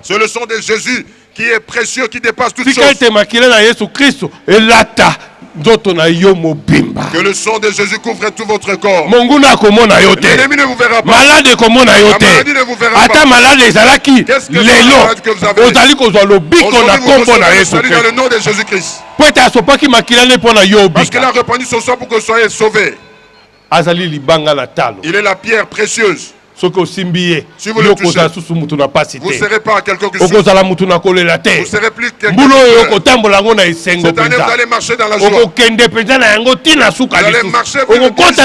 C'est le sang de Jésus qui est précieux, qui dépasse toutes choses. Que le sang de Jésus couvre tout votre corps. L'ennemi ne vous verra pas. La maladie ne vous verra pas. Qu'est-ce que vous avez? Aujourd'hui, vous recevez le salut dans le nom de Jésus-Christ. Parce qu'il a répandu son sang pour que vous soyez sauvés. Il est la pierre précieuse. Si vous le touchez, vous ne serez pas quelqu'un qui souffre. Vous ne serez plus quelqu'un qui souffre. Cette année, vous allez marcher dans la joie. Vous allez marcher vers le Christ.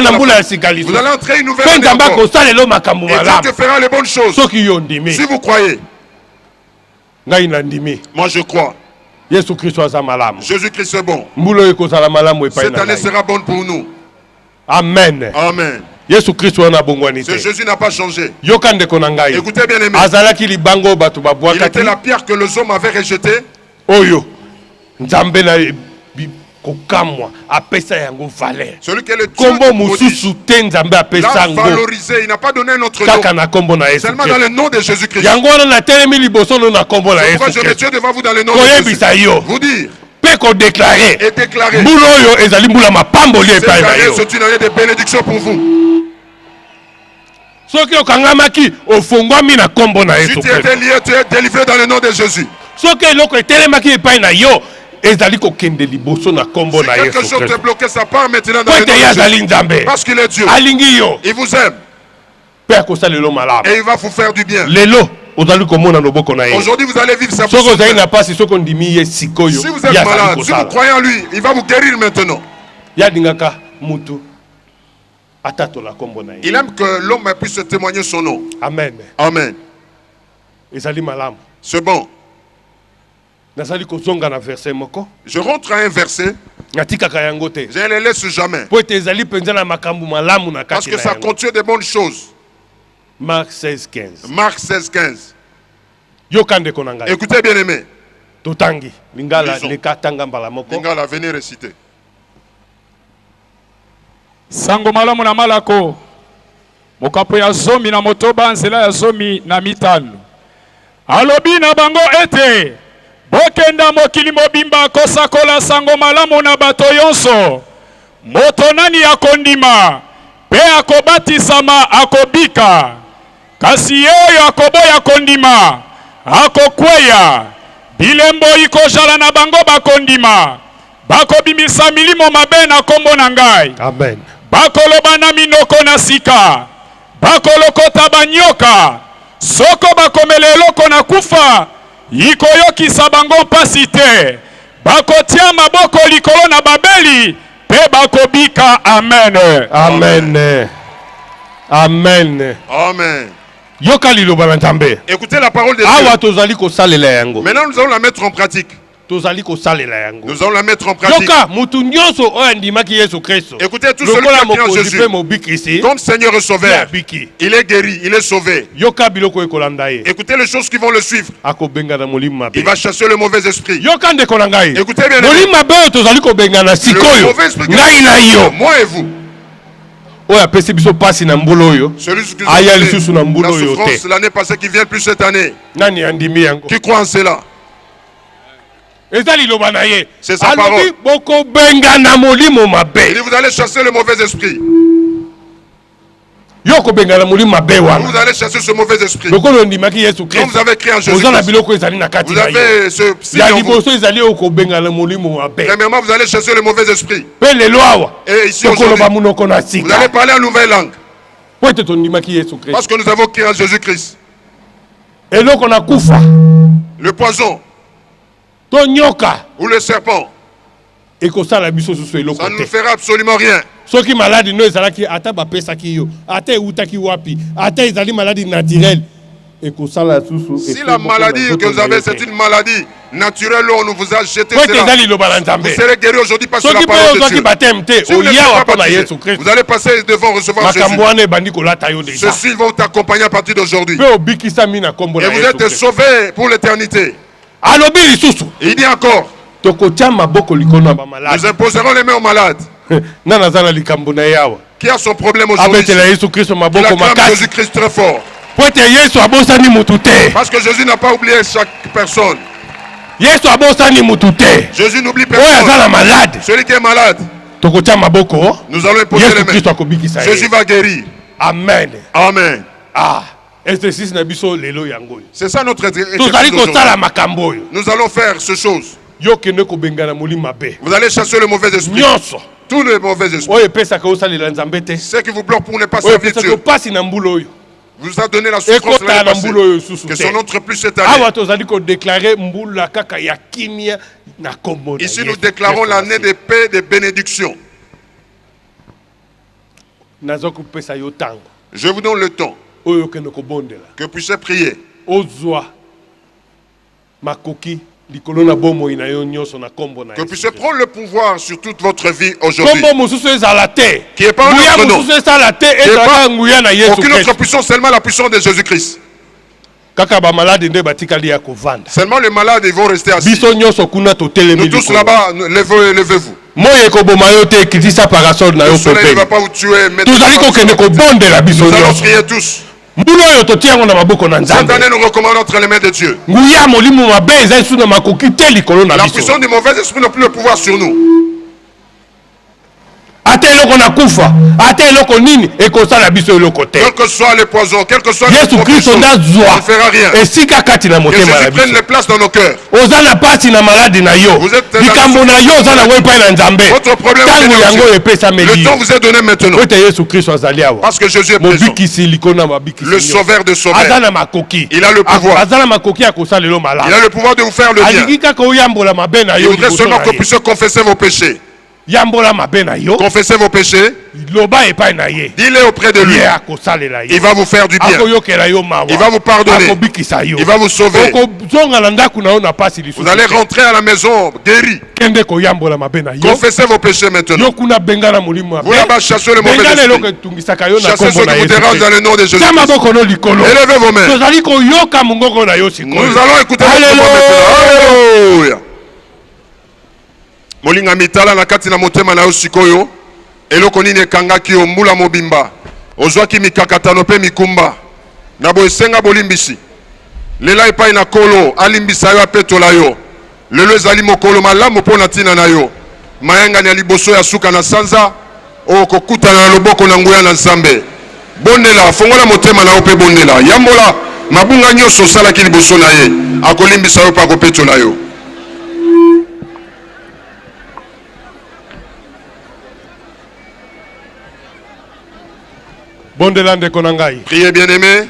Vous allez entrer une nouvelle année encore. Et Dieu te fera les bonnes choses. Si vous croyez. Moi je crois. Jésus-Christ est bon. Cette année sera bonne pour nous. Amen. Amen. Ce Jésus n'a pas changé. Écoutez bien aimé. Il était la pierre que les hommes avaient rejetée. Celui qui est le Dieu l'a valorisé. Il n'a pas donné un autre nom. Seulement dans le nom de Jésus-Christ. Je crois que je me tiens devant vous dans le nom de Jésus. Vous dire. qu'on déclarait. Et déclarer. C'est une année de bénédiction pour vous. Si tu étais lié, tu es délivré dans le nom de Jésus. Si quelque chose te bloque, ça part maintenant dans le nom de Jésus. Parce qu'il est Dieu. Il vous aime. Et il va vous faire du bien. Aujourd'hui, vous allez vivre sa bouche. Si vous êtes malade, si vous croyez en lui, il va vous guérir maintenant. Il aime que l'homme puisse témoigner son nom. Amen. Amen. C'est bon. Je rentre à un verset. Je ne les laisse jamais. Parce que ça contient de bonnes choses. Marc 16:15. Marc 16:15. Écoutez, bien aimé. Lingala, venez réciter. Sango malamu na malako. Mokapo ya zomi na motoba nzela ya zomi na mitano. Alobi na bango ete. Bokenda mokili mobimba kosakola sango malamu na bato yonso. Moto nani akondima. Pe akobatisama akobika. Kasi yeyo akoboya kondima. Akokweya. Bilembo ikojala na bango bakondima. Bakobimisa milimo mabe na kombo na ngai. Amen. Bakoloba na minoko na sika. Bakolokota banyoka. Soko bakomele eloko na kufa. Ikoyokisa bango pasi te. Bakotia maboko likolo na babeli. Pe bakobika. Amen. Amen. Amen. Amen. Écoutez la parole de Dieu. Maintenant nous allons la mettre en pratique. Nous allons la mettre en pratique. Écoutez, tout celui qui a cru en Jésus comme Seigneur et Sauveur, il est guéri, il est sauvé. Écoutez les choses qui vont le suivre. Il va chasser le mauvais esprit. Écoutez bien, le mauvais esprit, moi et vous. Celui qui nous a donné la souffrance l'année passée qui vient plus cette année. Qui croit en cela? C'est sa parole. Il dit vous allez chasser le mauvais esprit. Vous allez chasser ce mauvais esprit. Quand vous avez crié en Jésus, vous avez ce signe en vous. Premièrement, vous allez chasser le mauvais esprit. Et ici aujourd'hui, vous allez parler en nouvelle langue. Parce que nous avons crié en Jésus-Christ. Le poison ou le serpent, ça ne nous fera absolument rien. Si la maladie que vous avez, c'est une maladie naturelle, on vous a jeté cela. Vous serez guéri aujourd'hui par la parole de Dieu. Si vous ne serez pas baptisé, vous allez passer devant recevoir Jésus. Ceux-ci vont t'accompagner à partir d'aujourd'hui. Et vous êtes sauvés pour l'éternité. Il dit encore, nous imposerons les mains aux malades. Qui a son problème aujourd'hui? Il acclame Jésus-Christ très fort. Parce que Jésus n'a pas oublié chaque personne. Jésus n'oublie personne. Celui qui est malade, nous allons imposer les mains. Jésus va guérir. Amen. Amen. C'est ça notre exercice. Nous allons faire ces choses. Vous allez chasser le mauvais esprit. Tous les mauvais esprits. Ce qui vous bloque pour ne pas servir Dieu. Vous a donné la souffrance l'année passée. Que son nom ne plus cette année. Ici nous déclarons l'année de paix et de bénédiction. Je vous donne le temps que vous puissiez prier. Que vous puissiez prendre le pouvoir sur toute votre vie aujourd'hui. Qui n'est pas un autre nom. Aucune autre puissance, seulement la puissance de Jésus-Christ. Seulement les malades ils vont rester assis. Nous tous là-bas, levez-vous. Le soleil ne va pas vous tuer. Nous allons prier tous. Cette année, nous recommandons entre les mains de Dieu. La puissance du mauvais esprit n'a plus le pouvoir sur nous. Quel que soit le poison, quel que soit le Jésus-Christ ne fera rien. Que Jésus prenne les places dans nos cœurs. Vous êtes votre problème, le temps vous est donné maintenant. Parce que Jésus est présent. Le sauveur de sauveurs. Il a le pouvoir. Il a le pouvoir de vous faire le bien. Il voudrait seulement que vous puissiez confesser vos péchés. Confessez vos péchés. Dis-les auprès de lui. Il va vous faire du bien. Il va vous pardonner. Il va vous sauver. Vous allez rentrer à la maison guéri. Confessez vos péchés maintenant. Vous là-bas chassez le mauvais esprit. Chassez ceux qui vous dérangent dans le nom de Jésus. Élevez vos mains. Nous allons écouter votre voix maintenant. Alléluia. Molinga mitala na kati na motema na yo sikoyo eloko nini ekangaki yo mbula mobimba ozwaki mikakatano pe mikumba na boesenga bolimbisi lela epai na kolo alimbisa yo apetola yo lelo ezali mokolo malamu mpona ntina na yo mayangani ya liboso ya suka na sanza okokutana na loboko na nguya na nzambe bondela fongola motema na yo mpe bondela yambola mabunga nyonso osalaki liboso na ye akolimbisa yo mpe akopetola yo. Priez bien-aimé.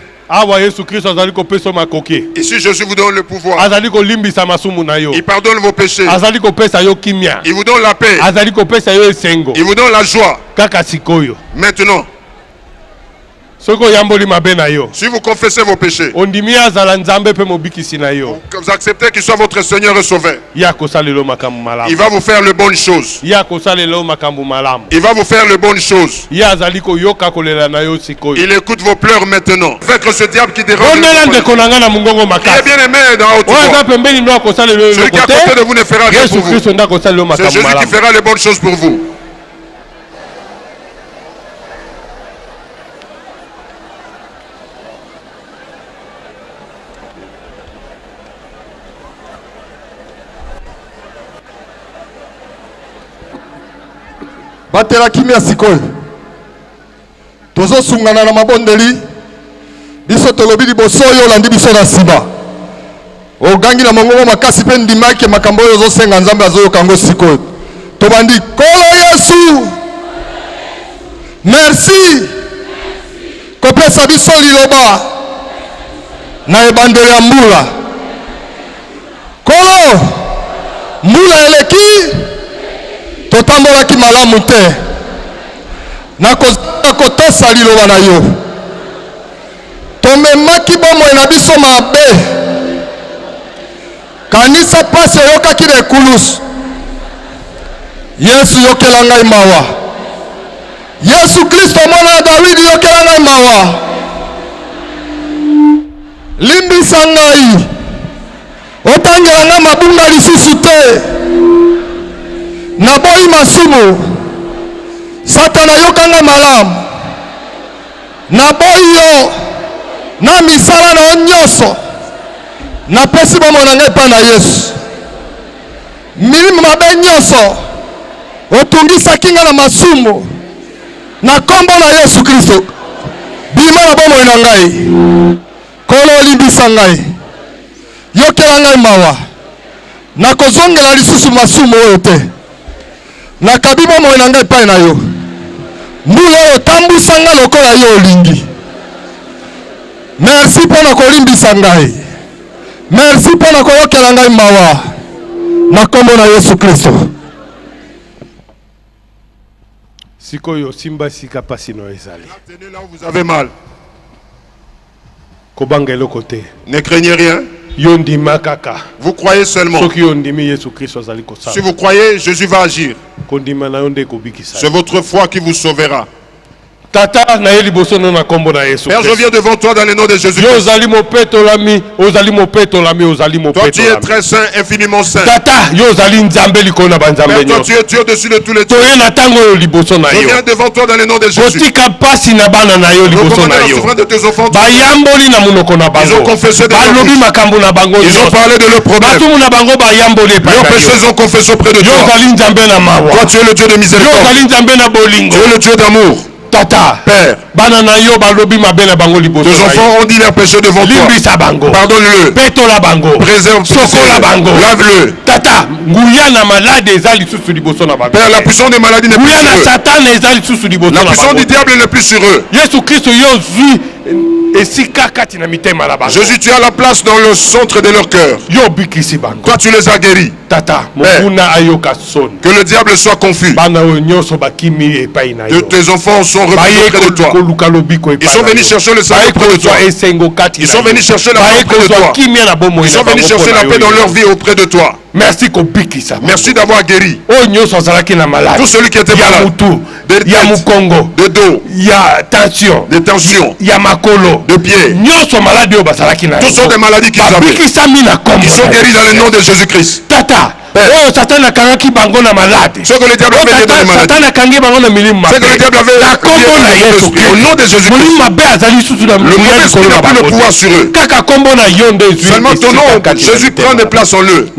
Ici Jésus vous donne le pouvoir. Il pardonne vos péchés. Il vous donne la paix. Il vous donne la joie. Maintenant, si vous confessez vos péchés, vous acceptez qu'il soit votre Seigneur et Sauveur. Il va vous faire les bonnes choses. Il va vous faire les bonnes choses. Il écoute vos pleurs maintenant. Faites ce diable qui dérange. Il est bien aimé dans votre voix. Celui qui est à côté de vous ne fera rien pour vous. C'est Jésus qui fera les bonnes choses pour vous. batela kimia sikoyo tozosungana na mabondeli biso tolobi liboso oyo olandi biso na nsima ogangi na mongongo makasi mpe ndimaki makambo oyo ozosenga nzambe azoyoka yango sikoyo tobandi kolo yesu merci kopesa biso liloba na ebandeli ya mbula kolo mbula eleki totambolaki malamu te nakozala kotosa liloba na yo tomemaki bomoi na biso mabe kanisa pasi oyokaki na ekulusu yesu yokela ngai mawa yesu kristo mwana ya dawidi yokela ngai mawa limbisa ngai otangela ngai mabunga lisusu te naboyi masumu satana yokanga malamu naboyi yo na misala na yo nyonso napesi bomoi na ngai epai na yesu milimo mabe nyonso otungisaki ngai na masumu na kombo na yesu kristo bima na bomoi na ngai kolo olimbisa ngai yokela ngai mawa nakozongela lisusu masumu oyo te nakabi bomoi na ngai epai na yo mbula oyo tambusa ngai lokola yo olingi merci mpo na kolimbisa ngai merci mpo na koyokela ngai mawa na kombo na yesu kristo sikoyo simba sika pasi no ezali tenez là où vous avez mal kobanga eloko te ne craignez rien. Vous croyez seulement. Si vous croyez, Jésus va agir. C'est votre foi qui vous sauvera. Tata na yeli boso no na kombo na Yesu. Père, je viens devant toi dans le nom de Jésus. Yo ozali mopeto lami, ozali mopeto lami, ozali mopeto. Toi tu es très saint, infiniment saint. Tata yo ozali nzambe likona banzambe Père, toi nyo. tu es Dieu au-dessus de tous les dieux. Toye na tango yo liboso na Je yo. viens devant toi dans le nom de Jésus. Otika pasi na bana na yo liboso na yo. De tes enfants. Bayamboli na munoko na bango. Ils ont confessé des balobi makambo na bango. Ils ont parlé de leurs problèmes. Batu na bango bayamboli pa. Leurs péchés ont confessé auprès de toi. Yo ozali nzambe na mawa. Toi tu es le Dieu de miséricorde. Yo ozali nzambe na bolingo. Tu es le Dieu d'amour. Tata, Père, bana na yo balobi mabena bango liboso. tes enfants ont dit leurs péchés devant toi. Limbisa bango. Pardonne-le. Peto la bango. Préserve. Sokola bango. Lave-le. Tata, nguya na malade ezali susu liboso na bango. Père, la puissance des maladies n'est plus sur eux. Nguya na Satan ezali susu liboso na bango. La puissance du diable n'est plus sur eux. Yesu Christ yo zui esika kati na mitema la bango. Jésus, tu as la place dans le centre de leur cœur. Yo bikisi bango. Toi tu les as guéris. Tata, mokuna ayoka son. Que le diable soit confus. Bana onyoso bakimi epai na yo. Tes enfants sont revenus auprès de toi. Ils sont venus chercher le salut auprès de toi. Ils sont venus chercher la paix auprès de toi. Ils sont venus chercher la paix dans leur vie auprès de toi. Merci kobikisa. Merci d'avoir guéri. Tout celui qui était malade. De tête, de dos, il y a tension, de tension, il y a makolo, de pied. Tous sont des maladies qu'ils avaient. Ils sont guéris dans le nom de Jésus-Christ. Tata. Oh, Satan a kangi bango na malade. Ce que le diable avait fait dans les maladies. Satan a kangi bango na milima. Ce que le diable avait fait au nom de Jésus-Christ. Le mauvais esprit n'a plus le pouvoir sur eux. Seulement ton nom, Jésus prend des places en eux.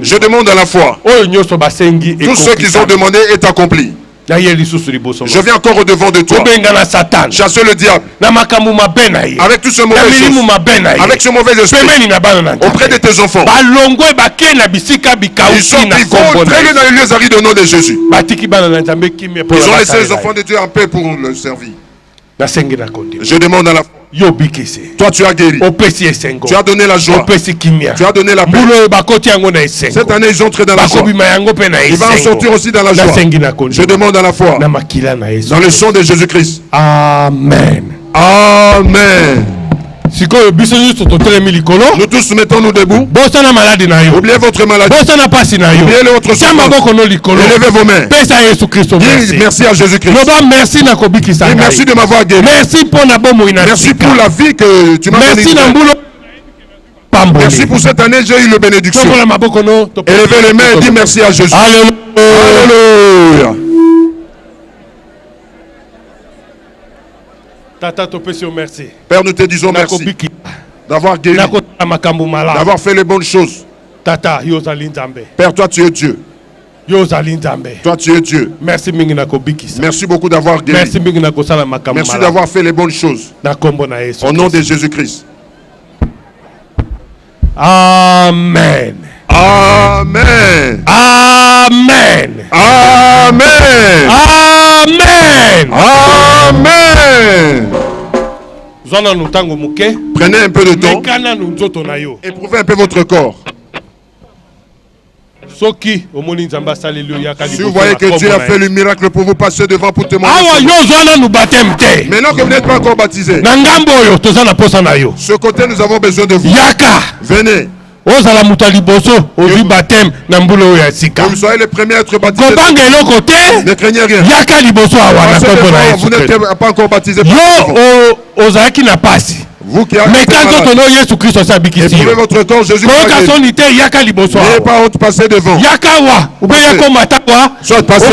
Je demande à la foi. Tout ce qu'ils ont demandé est accompli. Je viens encore au devant de toi. Chasser le diable. Avec tout ce mauvais chose. Avec ce mauvais esprit. Auprès de tes enfants. Ils sont traînés dans les lieux arides au nom de Jésus. Ils ont laissé les enfants de Dieu en paix pour le servir. Je demande à la foi. Toi tu as guéri. Tu as donné la joie. Tu as donné la paix. Cette année ils ont entré dans la joie. Il va en sortir aussi dans la joie. Je demande à la foi. Dans le sang de Jésus-Christ. Amen. Amen. Nous tous mettons-nous debout. Oubliez votre maladie. Oubliez votre souffrance. Élevez vos mains. Dis merci à Jésus-Christ. Dis merci de m'avoir guéri. Merci pour la vie que tu m'as donnée. Merci pour cette année, j'ai eu la bénédiction. Élevez les mains et dis merci à Jésus. Alléluia. Père, nous te disons merci d'avoir guéri, d'avoir fait les bonnes choses. Père, toi tu es Dieu. Toi tu es Dieu. Merci beaucoup d'avoir guéri. Merci d'avoir fait les bonnes choses. Au nom de Jésus-Christ. Amen. Amen. Amen. Amen. Amen. Amen. Prenez un peu de temps. Éprouvez un peu votre corps. Si vous voyez que Dieu a fait le miracle pour vous passer devant pour témoigner. Maintenant que vous n'êtes pas encore baptisé, ce côté nous avons besoin de vous. Venez. Que vous soyez les premiers à être baptisés. Ne craignez rien. Vous n'êtes pas encore baptisé. Vous qui avez éprouvez votre corps, Jésus n'ayez pas honte, passez devant. Soit passez.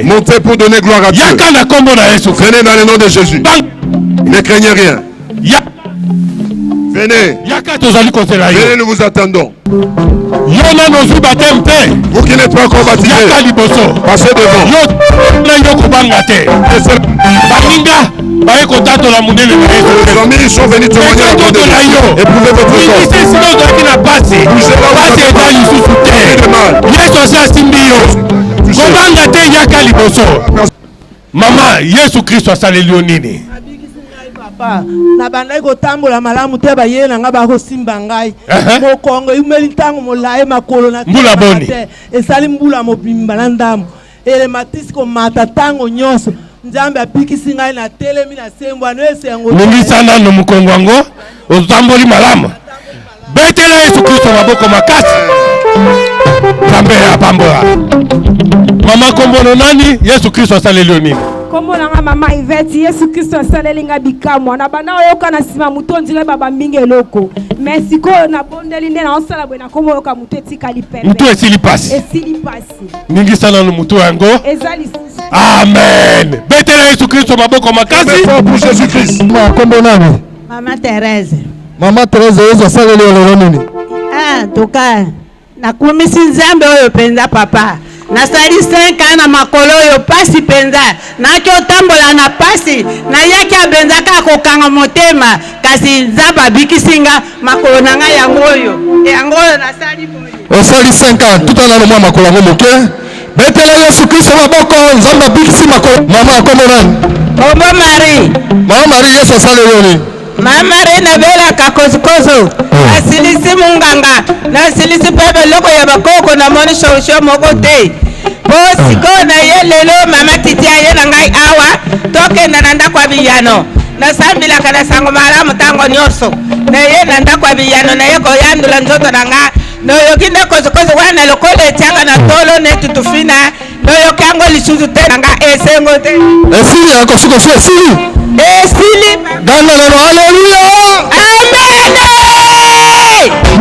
Montez pour donner gloire à Dieu. Venez dans le nom de Jésus. Ne craignez rien. Venez. Venez, nous vous attendons. Vous qui n'êtes pas encore baptisés, passez devant. Les amis sont venus témoigner à côté. Éprouvez votre corps. Bougez là où vous avez mal. Maman, Yesu Christ a salé Léonine. Na bandai kotambola malamu te ba yena nga ba ko simba ngai mokongo imeli ntango molaye makolo na mbula boni esali mbula mobimba na ndamu ele matisi ko mata tango nyonso nzambe apikisi ngai na telemi na sembwa no esengo nulisana no mukongo wango otamboli malamu betela Yesu Kristo maboko makasi nzambe apambola mama kombono nani Yesu Kristo asaleli nini Comment la maman Yvette Yesu Kristo asalelinga bikamwa na bana oyoka na sima muto ndile baba mingi eloko mais siko na bondeli nde na osala bwe na komo oyoka muto etikali pepe muto esili pasi mingi sana no muto yango ezali amen betela Yesu Kristo maboko makasi pour Jésus Christ kombo nani Mama Thérèse Mama Thérèse Yesu asaleli olelo nini toka nakumisi nzambe oyo penza papa nasali 5 ans na makolo oyo pasi penza naki otambola na pasi nayaki abenzaka kokanga motema kasi nzambe abikisinga makolo na ngai yango oyo nasali boye osali 5 ans tout en mwa makolo yango moke betela Yesu Kristo maboko nzambe abikisi makolo mama akombo nani Kombo Marie Mama Marie Yesu asaleli nini Mama Marie nabelaka kosokoso nasilisi munganga nasilisi pepe loko ya bakoko na moni shosho moko te po siko na ye lelo mama titi aye na ngai awa tokenda na ndako ya biyano nasambilaka na sango malamu ntango nyonso na ye na ndako ya biyano na ye koyandula nzoto na nga noyoki nde kosokoso wana lokola etiaka na tolo netutufina noyoki yango lisusu te na nga esengo te esili ya kosokoso esili gana neno haleluya amen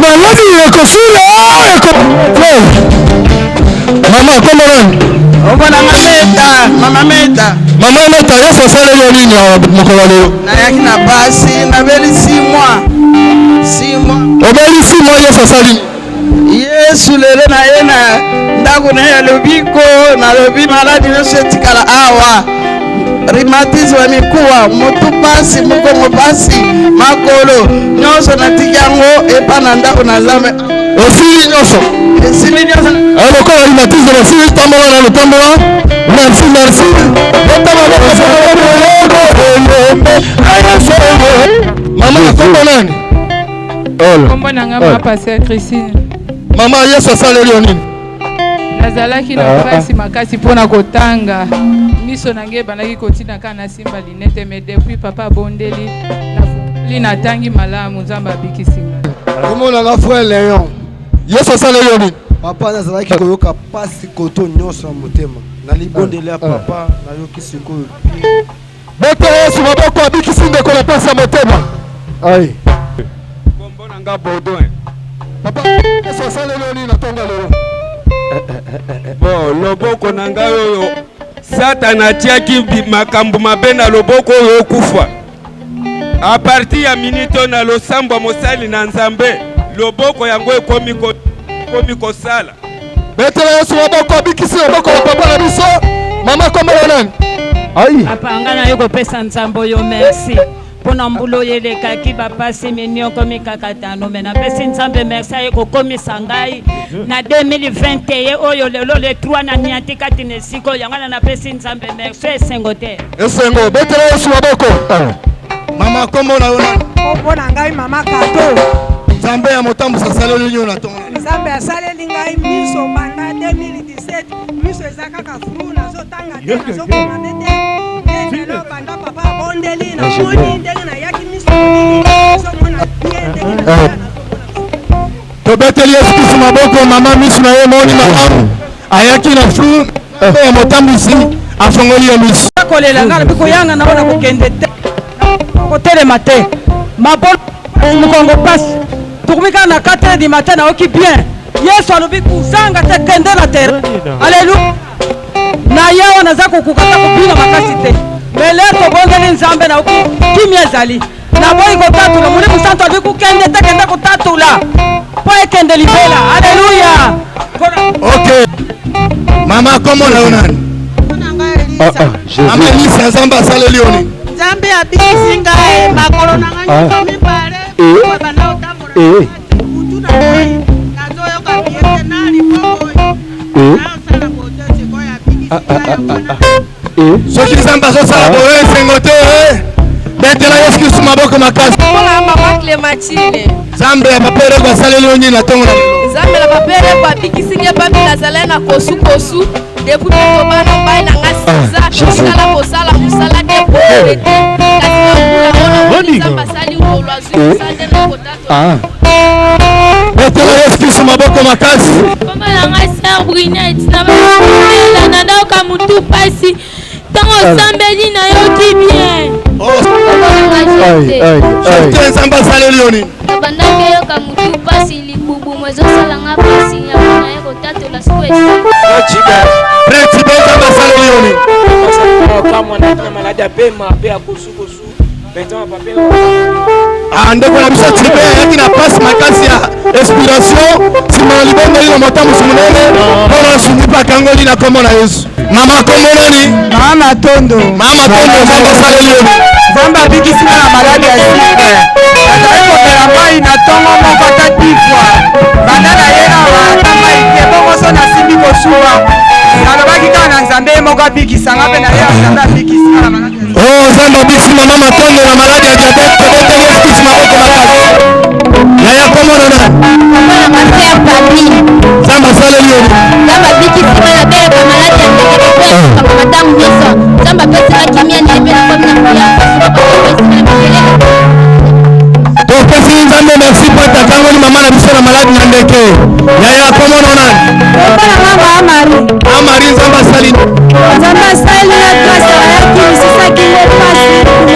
maladi ekosila mama kombo nani mama meta mama meta Yesu asaleli nini mokolo lelo nayaki na basi nabeli 6 mois obeli 6 mois Yesu asali Yesu lelo na ye na ndako na ye lobiko nalobi maladi nyonso etikala awa rhumatisme ya mikuwa motu pasi mokongo pasi makolo nyonso natiki yango epa na ndako na nzambe esili nyonso lokola rhumatisme esili tambola na lotambola merci mama akombo nani kombo nanga mama Pasteur Christine mama Yesu asaleli nini nazalaki na pasi makasi mpona kotanga miso na ngai ebandaki kotina kaka na simba linete mais depuis papa abondeli natangi malamu nzambe abikisinga omonanga frère Léon Yesu asaleli nini papa nazalaki koyoka pasi koto nyonso ya motema nalibondeli ya papa nayoki sikoyo bete Yesu maboko abikisi ndeko na pasi ya motema ai kombo nanga Baudouin papa Yesu asaleli nini na tonga lelo bon loboko na ngai oyo Satana atiaki makambo mabe na loboko oyo okufa a partir ya minute na losambo mosali na nzambe loboko yango ekomi kosala betela Yesu maboko abikisi loboko ya papa na biso mama kombo nani ai papa nga na yo kopesa nzambe oyo merci mpona mbula oyo elekaki bapasi minioko mikakatano me napesi nzambe merci aye kokomisa ngai na 2021 oyo lelo le 3 na niati kati na esika oyo yango na napesi nzambe merci esengo te esengo betela Yesu maboko mama kombo na yo nani kombo na ngai mama Kato nzambe ya motambusa asaleli nini na tongo nzambe asaleli ngai miso banda 2017 miso eza kaka fru nazotanga te nazokoma nete lelo banda papa abondeli na moni ndenge nayaki miso nazomona bien ndenge na tobeteli Yesu Kristo maboko mama miso na ye moni malamu ayaki na fru ya motambusi afongoli ya miso kolela nga nabi koyanga na wana kokende te kotelema te mabolo mokongo pasi tokomika na 4 du matin nayoki bien Yesu alobi kozanga te kende na tere alleluya na yawa naza kokukata kobina makasi te mele tobondeli nzambe nayoki kimia ezali naboyi kotatula molimo santo alobi kokende te kende kotatula mpo ekende libela alleluya ok mama kombo na yo nani mama Elisa nzambe asaleli yo nini nzambe abikisi ngai makolo na ngai nyonso mibale banda otambola kutu na ngai nazoyoka biete na libongo naosala bote sikoyo abikisi ngai soki nzambe azosala boye esengo te betela Yesu Kristo maboko makasi mpona mama Clémentine nzambe ya papa ereko asaleli yo nini na ntongo na nzambe na papa ereko abikisi ngai epambi nazalai na kosukosu depuis tobana mbai na nga siza tosala kosala mosala te boye te kasi nakula ona nzambe asali ngolo azwi mosala na kotato betela Yesu Kristo maboko makasi kombo na ngai sœur Brunette na ndako mutu pasi ntango tosambeli na yoki bien nzambe asaleli yo nini nabandaki yoka mutu pasi libubu mwezosalanga pasi yango na ye kotatola siku esi principe nzambe asaleli yo nini kamwanaki na maladi apema mpe akosukosu ndeko na biso tibe ayaki na pasi makasi ya inspiration nsima na libondeli na motambusu monene mpona sungi mpe akangoli na kombo na yesu mama kombo nani mama tondo nzambe asaleli yo nzambe abikisi na maladi ya sika azali kopela mai na ntongo moko ata 10 fois banda na ye awa ata mai te bongo so nasimbi kosuwa alobaki kaka na nzambe ye moko abikisanga mpe na ye nzambe abikisi na maladi nzambe abikisi mama matondo na maladi ya diabete tebeteli eskisi maboko makasi yaya komono nani nzambe asaleli yo nzambe abikisi bana beleka maladi ya ndenge kama madamu nyonso nzambe apeselaki mia na ebe na komi na koya topesi nzambe merci po atakangoli mama na biso na maladi na ndeke yaya komono nani amari nzambe asali nzambe asali na grâce ayaki lisisaki ye pasi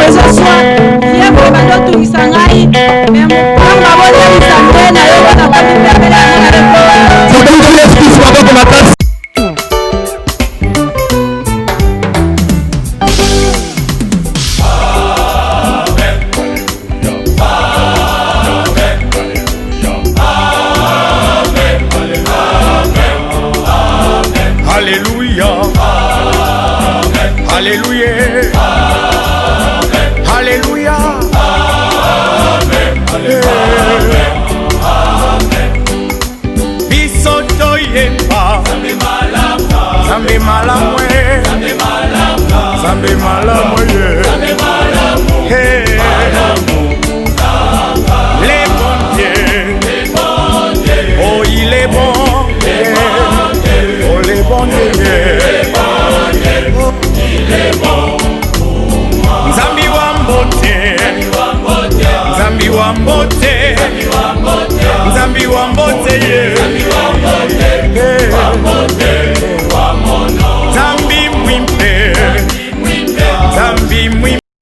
ezoswa